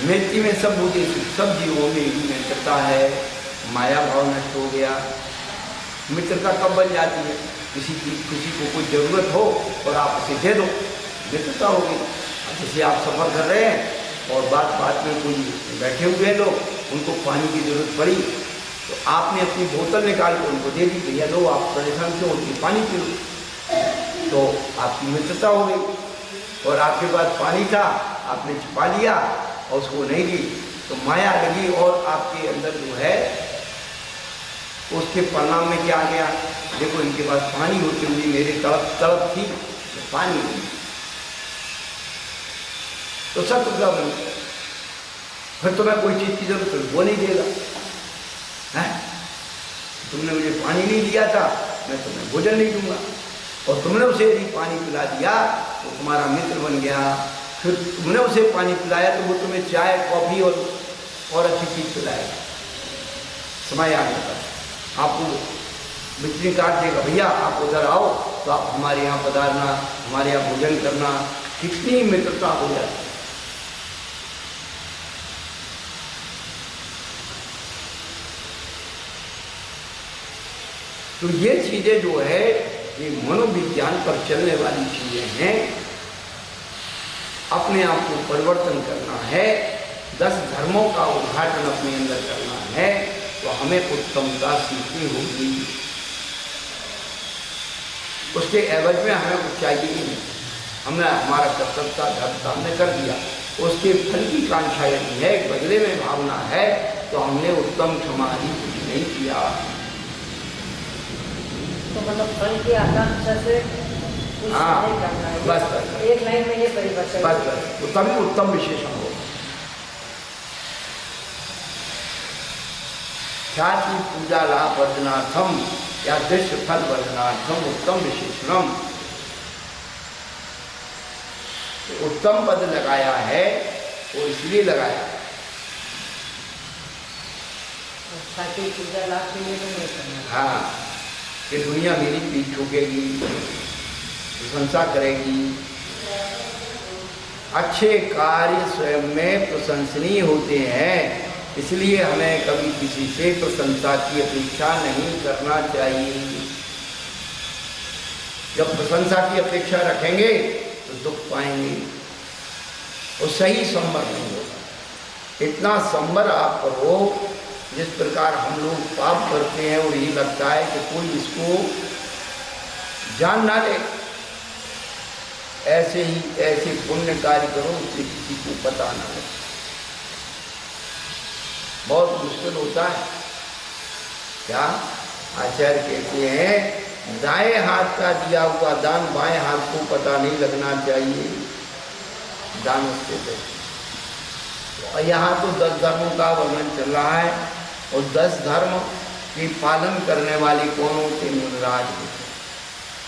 मैत्री में सब मुझे, सब जीवों में ही मित्रता है, माया भाव नष्ट हो गया। मित्रता कब बन जाती है? किसी को कोई ज़रूरत हो और आप उसे दे दो, मित्रता होगी। जैसे आप सफ़र कर रहे हैं और बात में कोई बैठे हुए लोग, उनको पानी की ज़रूरत पड़ी तो आपने अपनी बोतल निकाल कर उनको दे दी, भैया लो, आप परेशान क्यों होती, पानी पी लो, तो आपकी मित्रता हो गई। और आपके पास पानी था, आपने छिपा लिया और उसको नहीं दी, तो माया लगी और आपके अंदर जो है उसके परिणाम में क्या आ गया? देखो, इनके पास पानी होते हुए मेरे तड़प थी तो पानी नहीं, तो शत्रुता बन गया। फिर तुम्हें कोई चीज़ की जरूरत है, वो नहीं देगा, है? तुमने मुझे पानी नहीं दिया था, मैं तुम्हें भोजन नहीं दूंगा। और तुमने उसे यदि पानी पिला दिया तो तुम्हारा मित्र बन गया। फिर तुमने उसे पानी पिलाया तो वो तुम्हें चाय, कॉफ़ी और अच्छी चीज़ पिलाएगा। समय आने पर आपको बिजली काट देगा, भैया आप उधर आओ तो आप हमारे यहाँ पधारना, हमारे यहाँ भोजन करना। कितनी मित्रता हो जाती है। तो ये चीज़ें जो है, ये मनोविज्ञान पर चलने वाली चीज़ें हैं। अपने आप को परिवर्तन करना है, 10 धर्मों का उद्घाटन अपने अंदर करना है, तो हमें उत्तमता सीखनी होगी। उसके एवज में हमें कुछ चाहिए ही नहीं, हमने हमारा कर्तव्य का धर्म हमने कर दिया। उसके फल की कांक्षा यदि है, बदले में भावना है, तो हमने उत्तम क्षमा ही कुछ नहीं किया। तो मतलब फल की आकांक्षा से हाँ, नहीं करना है। बस बस एक लाइन में ये परिभाषा बस बस, तो तभी उत्तम विशेषण हो। ख्याति पूजा लाभ वर्धनार्थम या दृश्य फल वर्धनार्थम उत्तम विशेषणम। उत्तम पद लगाया है वो इसलिए लगाया ताकि पूजा लाभ के लिए तो नहीं करना। हाँ, कि दुनिया मेरी पीठ ठोकेगी, प्रशंसा करेगी। अच्छे कार्य स्वयं में प्रशंसनीय होते हैं, इसलिए हमें कभी किसी से प्रशंसा की अपेक्षा नहीं करना चाहिए। जब प्रशंसा की अपेक्षा रखेंगे तो दुख पाएंगे और सही संवर नहीं होगा। इतना संवर आप करो जिस प्रकार हम लोग पाप करते हैं और यही लगता है कि कोई इसको जान ना ले, ऐसे ही ऐसे पुण्य कार्य करो उससे किसी को पता ना लगे। बहुत मुश्किल होता है। क्या आचार्य कहते हैं, दाएं हाथ का दिया हुआ दान बाएं हाथ को पता नहीं लगना चाहिए, दान उससे दे। और यहाँ तो 10 धर्मों का वर्णन चल रहा है और 10 धर्म के पालन करने वाले कौन होते? मुनिराज होते।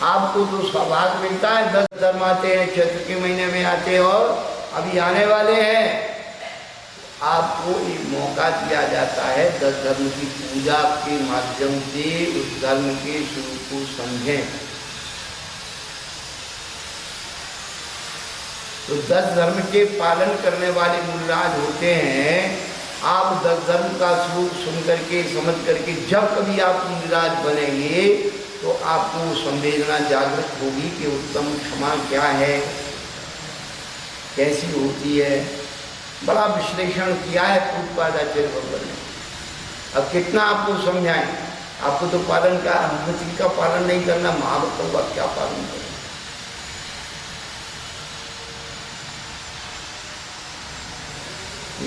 आपको तो सौभाग्य मिलता है, 10 धर्म आते हैं, चैत्र के महीने में आते हैं और अभी आने वाले हैं। आपको एक मौका दिया जाता है 10 धर्म की पूजा के माध्यम से उस धर्म के स्वरूप को समझें। तो 10 धर्म के पालन करने वाले मुनिराज होते हैं। आप 10 धर्म का स्वरूप सुन करके समझ करके जब कभी आप मुनिराज बनेंगे तो आपको संवेदना जागृत होगी कि उत्तम क्षमा क्या है, कैसी होती है। बड़ा विश्लेषण किया है पूज्यपाद आचार्य भगवान ने। अब कितना आपको समझाएं, आपको तो पालन का अनुमति का पालन नहीं करना, महाभक्तों का क्या पालन करना।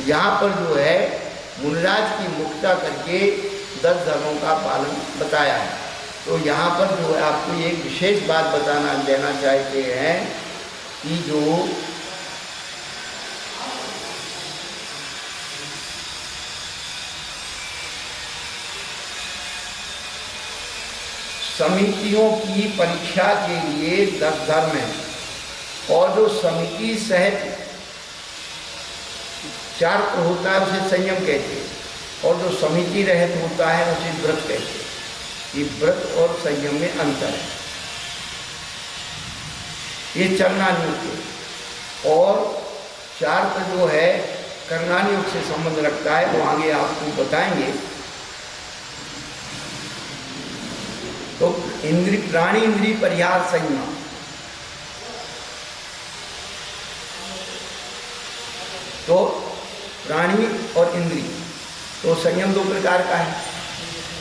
यहाँ पर जो है मुनिराज की मुक्ता करके 10 धर्मों का पालन बताया है। तो यहाँ पर जो है आपको एक विशेष बात बताना देना चाहते हैं कि जो समितियों की परीक्षा के लिए 10 धर्म हैं और जो समिति सहित 4 होता है उसे संयम कहते हैं और जो समिति रहित होता है उसे व्रत कहते हैं। ये व्रत और संयम में अंतर है। ये चरणान योग है और 4 का जो है करणान योग से संबंध रखता है, वो आगे आपको बताएंगे। तो प्राणी इंद्रिय परिहार संयम, तो प्राणी और इंद्रिय, तो संयम 2 प्रकार का है,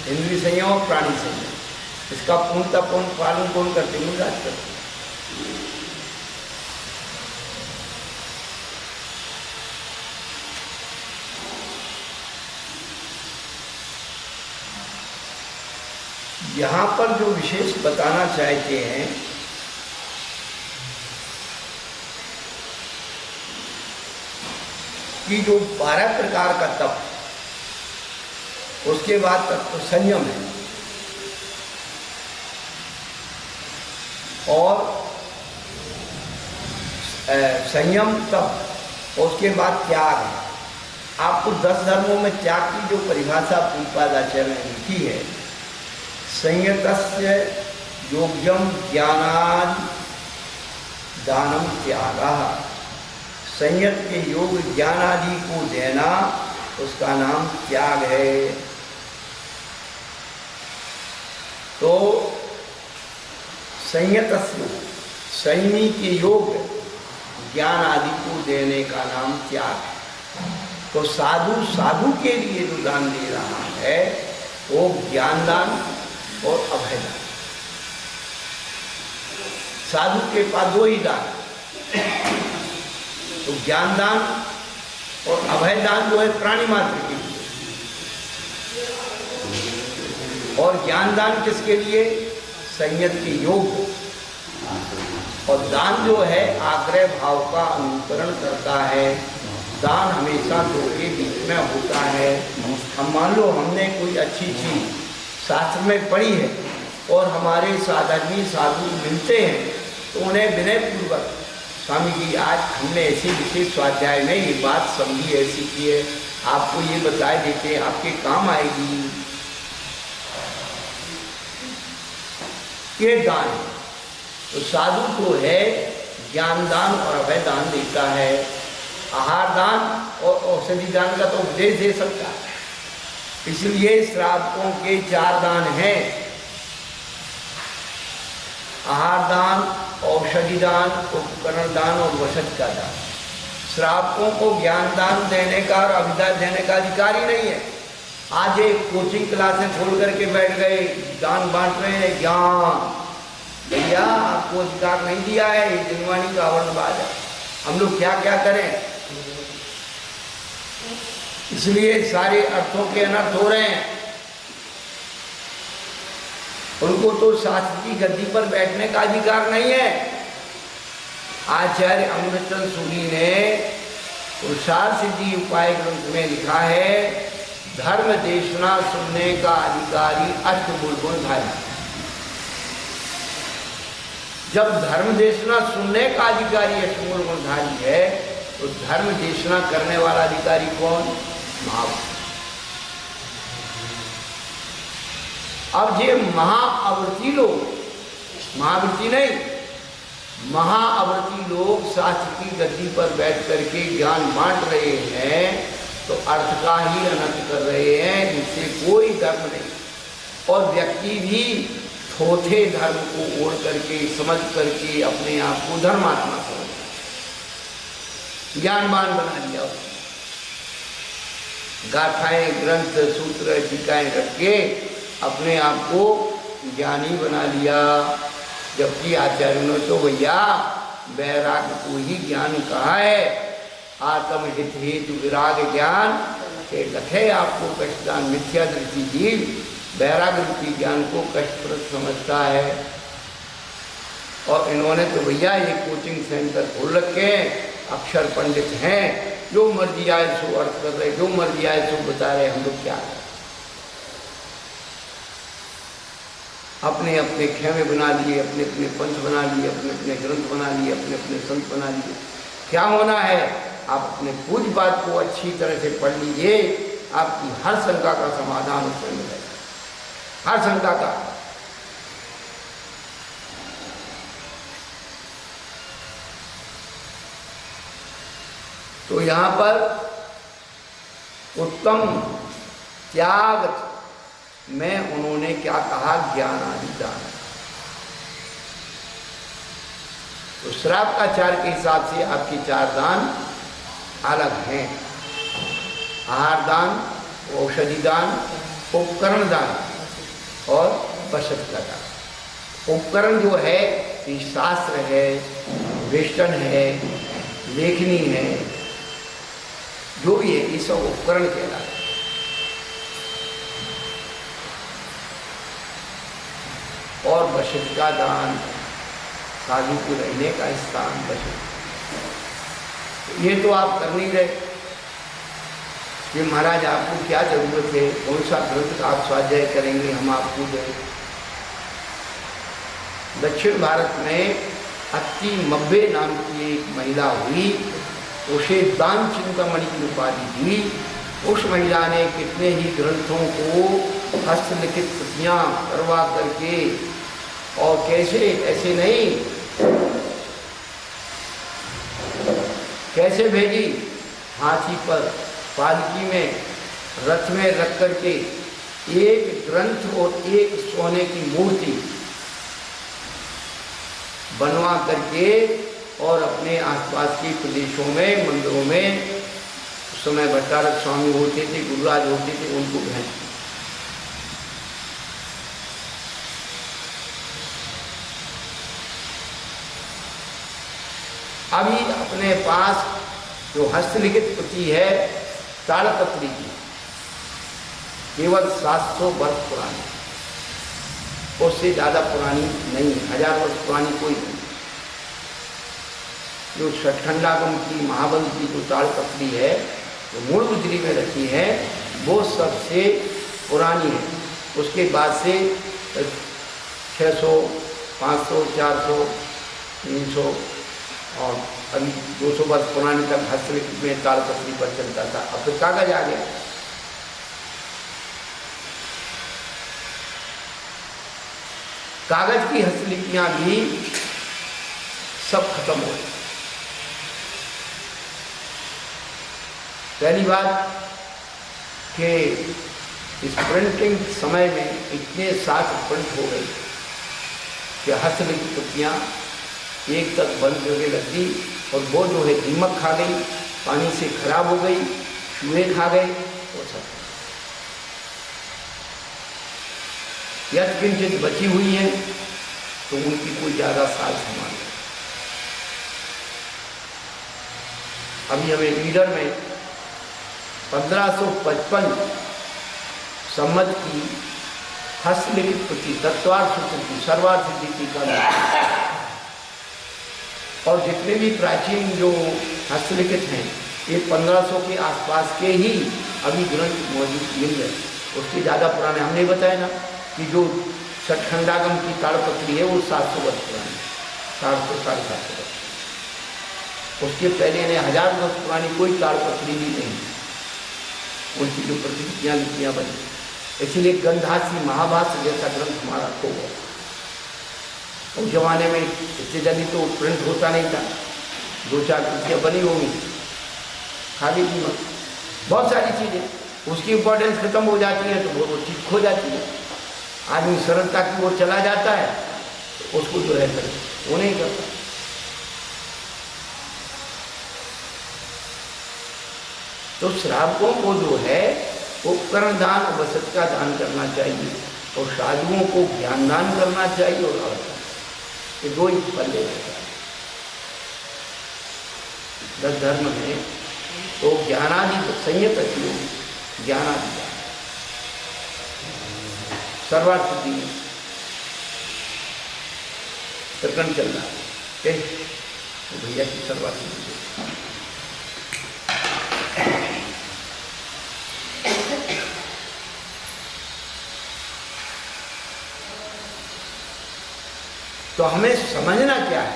इंद्रिय संयम और प्राणी संयम। इसका पूर्ण पालन कौन करते? मुनिराज करते। यहाँ पर जो विशेष बताना चाहते हैं कि जो 12 प्रकार का तप, उसके बाद तक तो संयम है और संयम तप, उसके बाद त्याग है। आपको 10 धर्मों में त्याग की जो परिभाषा पूज्यपाद आचार्य ने लिखी है, संयतस्य योग्यम ज्ञानाद दानम त्यागः, संयत के योग ज्ञान आदि को देना उसका नाम त्याग है। तो संयतस्य, संयमी के योग ज्ञान आदि को देने का नाम त्याग है। तो साधु साधु के लिए जो दान दे रहा है वो ज्ञान दान और अभय दान। साधु के पास दो ही दान, तो ज्ञान दान और अभय दान जो है प्राणी मात्र के लिए, और ज्ञान दान किसके लिए? संयत के योग। और दान जो है आग्रह भाव का अनुकरण करता है। दान हमेशा दो के बीच में होता है। हम मान लो हमने कोई अच्छी चीज शास्त्र में पढ़ी है और हमारे साधर्मी साधु मिलते हैं तो उन्हें विनय पूर्वक, स्वामी जी आज हमने ऐसी विशेष स्वाध्याय में ये बात समझी, ऐसी की है, आपको ये बता देते हैं, आपके काम आएगी, ये दान। तो साधु तो है ज्ञान दान और अभय दान देता है। आहार दान और औषधि दान का तो उपदेश दे सकता है। इसलिए श्रावकों के 4 दान हैं: आहार दान, औषधि दान, उपकरण दान और वसत का दान। श्रावकों को ज्ञान दान देने का और अभिदान देने का अधिकार ही नहीं है। आज एक कोचिंग क्लासें खोल करके बैठ गए, दान बांट रहे हैं ज्ञान। भैया आपको अधिकार नहीं दिया है, ये दिनवाणी का आवरणबाज है। हम लोग क्या क्या करें? इसलिए सारे अर्थों के अनर्थ हो रहे हैं। उनको तो शास्त्र की गद्दी पर बैठने का अधिकार नहीं है। आचार्य अमृतचंद सूरी ने पुरुषार्थ सिद्धि उपाय ग्रंथ में लिखा है, धर्म देशना सुनने का अधिकारी अष्टमूल गुणधारी। जब धर्म देशना सुनने का अधिकारी अष्टमूल गुणधारी है तो धर्म देशना करने वाला अधिकारी कौन? महावृत्ति। अब ये महाआवृत्ति लोग, महावृत्ति नहीं, महाआवृत्ति लोग शास्त्र की गद्दी पर बैठ करके ज्ञान बांट रहे हैं तो अर्थ का ही अनर्थ कर रहे हैं, जिससे कोई धर्म नहीं। और व्यक्ति भी थोथे धर्म को ओढ़ करके, समझ करके अपने आप को धर्मात्मा समझ, ज्ञानवान बना लिया। गाथाएं, ग्रंथ, सूत्र, टीकाएं रख के अपने आप को ज्ञानी बना लिया। जबकि आचार्यों ने तो भैया वैराग को ही ज्ञान कहा है। आत्महित हेतु विराग ज्ञान के कथे आपको कष्टदान मिथ्या दृष्टि जीव वैराग रूपी ज्ञान को कष्टप्रद समझता है। और इन्होंने तो भैया ये कोचिंग सेंटर खोल रखे हैं, अक्षर पंडित हैं, जो मर्जी आए सो अर्थ कर रहे, जो मर्जी आए सो बता रहे। हम लोग क्या करें? अपने अपने खेमे बना लिए, अपने अपने पंथ बना लिए, अपने अपने ग्रंथ बना लिए, अपने अपने संत बना लिए। क्या होना है? आप अपने पूज्य बात को अच्छी तरह से पढ़ लीजिए, आपकी हर शंका का समाधान उसमें मिलेगा, हर शंका का। तो यहाँ पर उत्तम त्याग में उन्होंने क्या कहा? ज्ञान आदि दान। तो श्रावकाचार्य के हिसाब से आपके 4 दान अलग हैं: आहार दान, औषधि दान, उपकरण दान और वसत का दान। उपकरण जो है ये शास्त्र है, वेष्टन है, लेखनी है, जो भी है ये सब उपकरण कहलाते हैं। और वसत का दान, साधु को रहने का स्थान वसत। ये तो आप कर नहीं रहे कि महाराज आपको क्या जरूरत है, कौन सा ग्रंथ आप स्वाध्याय करेंगे, हम आपको दें। दक्षिण भारत में अति मब्बे नाम की एक महिला हुई, उसे दान चिंतामणि की उपाधि दी। उस महिला ने कितने ही ग्रंथों को हस्तलिखित प्रतियां करवा करके, और कैसे, ऐसे नहीं, कैसे भेजी? हाथी पर, पालकी में, रथ में रख करके एक ग्रंथ और एक सोने की मूर्ति बनवा करके और अपने आसपास के प्रदेशों में, मंदिरों में उस समय भट्टारक स्वामी होते थे, गुरुराज होते थे, उनको भेंट की। अभी अपने पास जो हस्तलिखित कृति है ताड़पत्री की, केवल 700 वर्ष पुरानी, उससे ज़्यादा पुरानी नहीं, 1000 वर्ष पुरानी कोई नहीं। जो षटखंडागम की महाबल की जो ताड़पत्री है, जो मूल गुजरी में रखी है, वो सबसे पुरानी है। उसके बाद से 600, 500, 400, 300 और अभी 200 वर्ष पुरानी तक हस्तलिखित में ताड़पत्री पर चलता था। अब तो कागज आ गया। कागज की हस्तलिपियां भी सब खत्म हो गई। पहली बात कि इस प्रिंटिंग समय में इतने साथ प्रिंट हो गई कि हस्तलिखित कृतियाँ एक तक बंद करके रख दी, और वो जो है दीमक खा गई, पानी से खराब हो गई, चूहे खा गए, वो सब। यद किंचित बची हुई है तो उनकी कोई ज़्यादा साल संभाल नहीं। अभी हमें लीडर में 1555 सम्मत की हस्तलिखित कृति तत्वार्थ सूत्र की सर्वार्थ सिद्धि टीका, और जितने भी प्राचीन जो हस्तलिखित हैं ये 1500 के आसपास के ही अभी ग्रंथ मौजूद मिल गए। उसके ज़्यादा पुराने हमने बताया ना कि जो षटखंडागम की ताड़पत्री है वो 700 वर्ष पुरानी, 700 साढ़े 700 वर्ष। उसके पहले ने 1000 वर्ष पुरानी कोई ताड़पत्री भी नहीं, उनकी जो प्रतिलिपियाँ लिपियाँ बनी। इसीलिए गंधासी महाभाष्य जैसा ग्रंथ हमारा खो गया। उस जमाने में इतने जल्दी तो प्रिंट होता नहीं था, 2-4 कृतियाँ बनी होंगी, खाली कीमत, बहुत सारी चीज़ें, उसकी इम्पोर्टेंस खत्म हो जाती है तो वो चीज़ खो जाती है। आदमी सरलता की ओर चला जाता है तो उसको जो है वो नहीं करता। तो श्रावकों को जो है उपकरण दान और वसत का दान करना चाहिए, और साधुओं को ज्ञान दान करना चाहिए, और अवसर, ये दो ही पल्ले रहता है 10 धर्म में। तो ज्ञानादि संयत अच्छी, ज्ञानादि सर्वार्थ सिद्धि में प्रकरण चल रहा है, तो भैया की सर्वार्थ सिद्धि। तो हमें समझना क्या है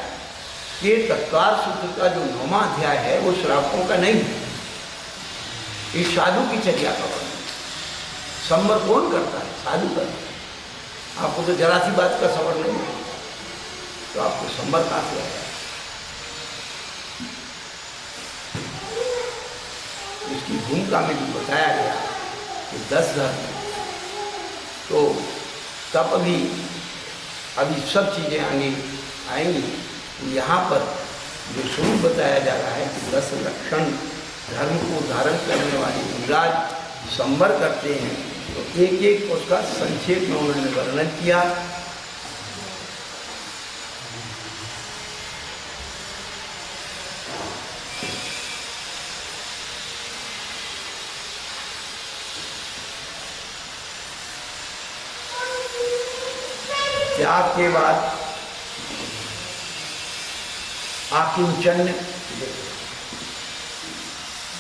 कि तत्वार्थ सूत्र का जो 9वां अध्याय है वो श्रावकों का नहीं है, इस साधु की चर्या का वर्णन। संवर कौन करता है? साधु करता है। आपको तो जरा सी बात का संवर नहीं है, तो आपको संवर कहाँ से आएगा? इसकी भूमिका में भी बताया गया कि 10 धर्म, तो तब अभी सब चीज़ें आगे आएंगी। तो यहाँ पर जो शुरू बताया जा रहा है कि 10 लक्षण धर्म को धारण करने वाले युवराज संवर करते हैं, तो एक एक उसका संक्षेप में उन्होंने वर्णन किया। त्याग के बाद आकिंचन,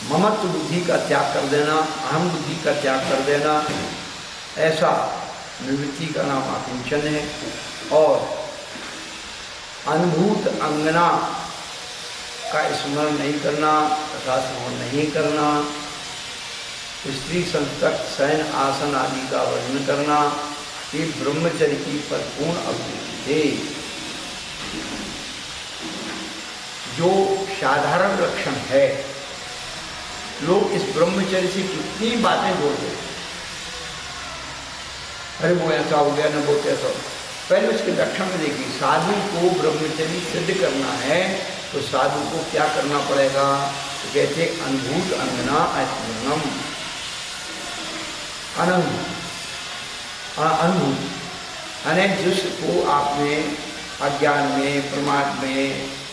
ममत्व बुद्धि का त्याग कर देना, अहम बुद्धि का त्याग कर देना, ऐसा निवृत्ति का नाम आकिंचन है। और अनुभूत अंगना का स्मरण नहीं करना तथा स्मरण नहीं करना, स्त्री संस्तक शयन आसन आदि का वर्णन करना, ये ब्रह्मचर्य की परिपूर्ण अभिवृद्धि है। जो साधारण लक्षण है, लोग इस ब्रह्मचर्य से कितनी बातें जोड़ देते, अरे वो ऐसा हो गया ना, वो कैसा हो, पहले उसके लक्षण में देखिए, साधु को ब्रह्मचर्य सिद्ध करना है तो साधु को क्या करना पड़ेगा? तो कहते अनुभूत अंगना अस्मरणम, अनुभूत यानी जिसको आपने अज्ञान में, प्रमाद में,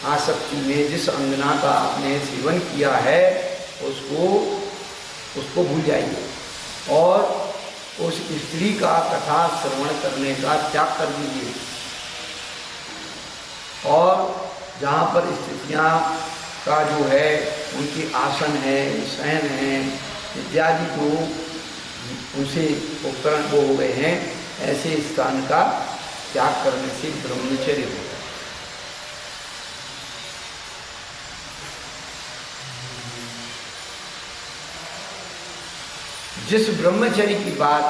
आसक्ति में जिस अंगना का आपने सेवन किया है उसको भूल जाइए और उस स्त्री का कथा श्रवण करने का त्याग कर दीजिए। और जहाँ पर स्थितियाँ का जो है उनकी आसन है, शयन है इत्यादि जो उनसे उपकरण वो हो गए हैं, ऐसे स्थान का त्याग करने से ब्रह्मचर्य होगा। जिस ब्रह्मचर्य की बात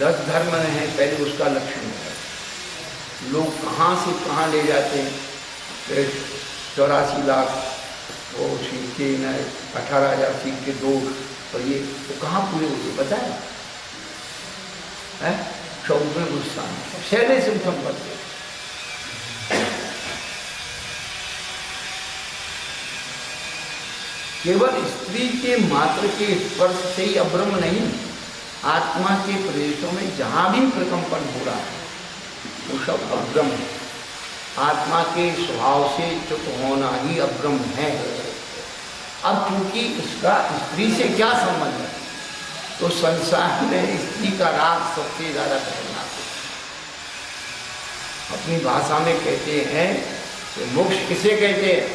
10 धर्म है, पहले उसका लक्षण है। लोग कहाँ से कहाँ ले जाते हैं, 84 लाख वो सीट के न 18,000 सीट के 2 और ये तो कहाँ पूरे होते बताए है? 14 में गुस्सा शैले सिम्पटम पड़ते। केवल स्त्री के मात्र के स्पर्श से ही अब्रह्म नहीं, आत्मा के प्रदेशों में जहाँ भी प्रकंपन हो रहा है वो सब अब्रह्म है। आत्मा के स्वभाव से चुप होना ही अब्रह्म है। अब क्योंकि इसका स्त्री से क्या संबंध है, तो संसार में स्त्री का राग सबसे ज़्यादा खतरनाक है। अपनी भाषा में कहते हैं कि मोक्ष किसे कहते हैं?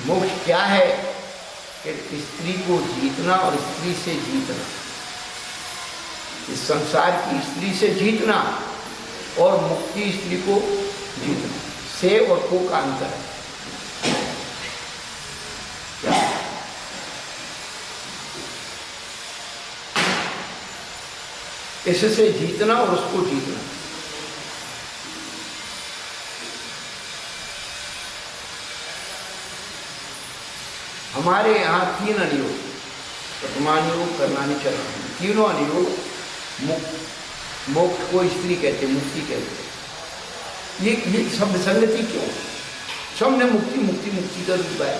मोक्ष क्या है कि स्त्री को जीतना और स्त्री से जीतना, इस संसार की स्त्री से जीतना और मुक्ति स्त्री को जीतना, से और को का अंतर है। इससे जीतना और उसको जीतना। हमारे यहाँ 3 अनियोग, वर्तमान योग, कर्णानि चरणानि, तीनों अनियोग मोक्ष को स्त्री कहते, मुक्ति कहते। ये शब्द संगति क्यों? सब ने मुक्ति मुक्ति मुक्ति का रूप है,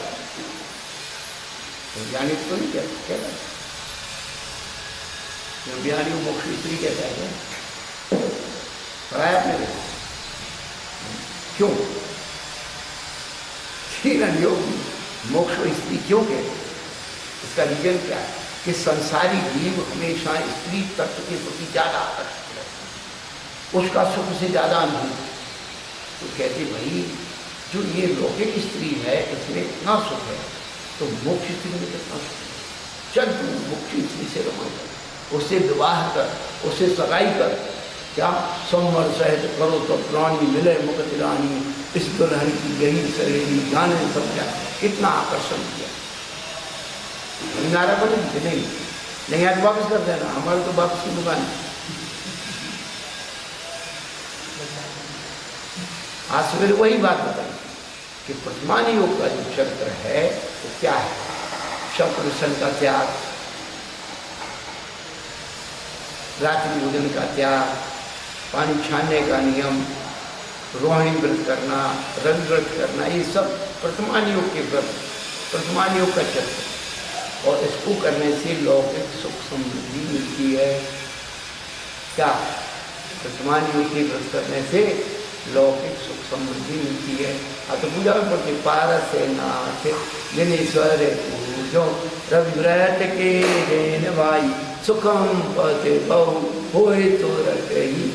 वैज्ञानिक तो नहीं कहता, ज्ञानी मोक्ष स्त्री कहता है। पढ़ाया आपने क्यों? 3 अनियोग मोक्ष को स्त्री क्यों कहते? इसका रीजन क्या है कि संसारी जीव हमेशा स्त्री तत्व के प्रति ज़्यादा आकर्षित है, उसका सुख से ज़्यादा अनुभूत। तो कहते भाई जो ये लौकिक स्त्री है इसमें इतना सुख है तो मोक्ष स्त्री में कितना सुख है। चल तू मोक्ष स्त्री से रमण कर, उससे विवाह कर, उससे सगाई कर, क्या संवर सहित करो तो प्राणी मिले मुकत रानी, इस दुल्हन की यही सहेली जाने सब क्या कितना आकर्षण किया। नारा बोले नहीं आज वापस कर देना, हमारे तो वापस की दुकान। आज सवेरे वही बात बताई कि वर्तमान योग का जो चक्र है वो क्या है? शब्द का त्याग, रात्रि भोजन का त्याग, पानी छानने का नियम, रोहिणी व्रत करना, रवि व्रत करना, ये सब वर्तमान योग के व्रत, वर्तमान योग का चक्र। और इसको करने से लौकिक सुख समृद्धि मिलती है। क्या? वर्तमान योग के व्रत करने से लौकिक सुख समृद्धि मिलती है। तो पूजा में पढ़ते पारस नाथ दिनेश्वर पूजो रवि व्रत के देन भाई सुखम पते बहु होए तो रही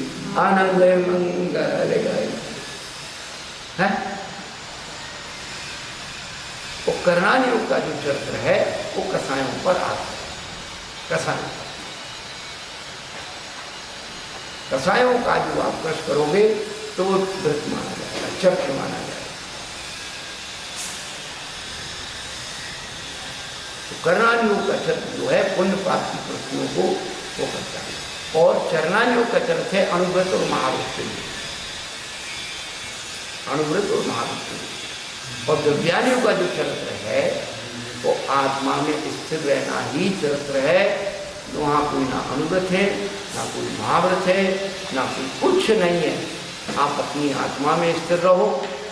आनंद मंगल गाई है। वो कर्णानि योग का जो चरित्र है वो कसायों पर आता है। कसायों का जो आप कृष करोगे तो वो व्रत माना जाएगा, चरित्र माना जाएगा। तो कर्णानि योग का चरित्र जो है पुण्य प्राप्ति प्रश्नों को वो करता है। और चरणानि योग का चरित्र है अनुव्रत और महावृत्ति, अनुव्रत और महावृत्ति। और द्रव्यानियों का जो चरित्र है वो आत्मा में स्थिर रहना ही चरित्र है। वहाँ कोई ना अनुव्रत है ना कोई महाव्रत है, ना कोई कुछ नहीं है। आप अपनी आत्मा में स्थिर रहो,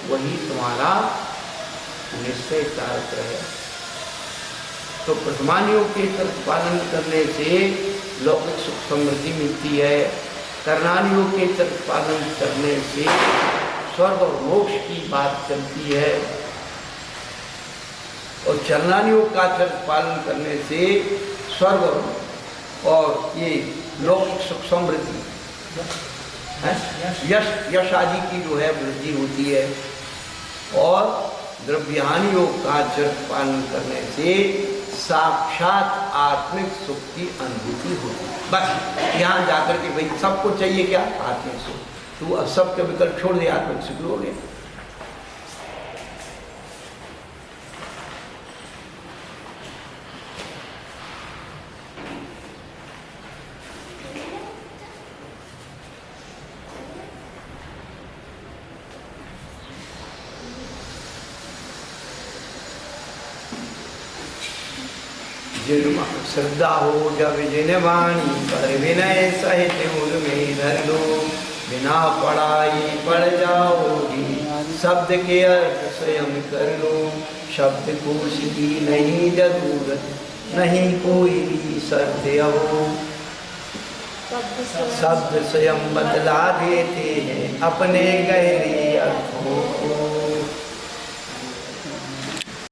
वही तुम्हारा निश्चय कारक है। तो वर्तमान योग के तर्क पालन करने से लौकिक सुख समृद्धि मिलती है। करणान योग के तर्क पालन करने से स्वर्ग और मोक्ष की बात चलती है। और चलनान योग का तर्क पालन करने से स्वर्ग और ये लौकिक सुख समृद्धि, यश आदि की जो है वृद्धि होती है। और द्रव्यान योग का तर्क पालन करने से साक्षात आत्मिक सुख की अनुभूति होती है। बस यहाँ जाकर के भाई सबको चाहिए क्या? आत्मिक सुख। तू अब सबके विकल्प छोड़ दे, आत्मिक सुख हो गया। जिनमें श्रद्धा हो जब जिन वाणी पर विनय सहित उनमें धर लो, बिना पढ़ाई पढ़ जाओगी, शब्द के अर्थ स्वयं कर लो। शब्द कोश की नहीं जरूरत, नहीं कोई भी शर्त हो, शब्द स्वयं बदला देते हैं अपने गहरे अर्थों को।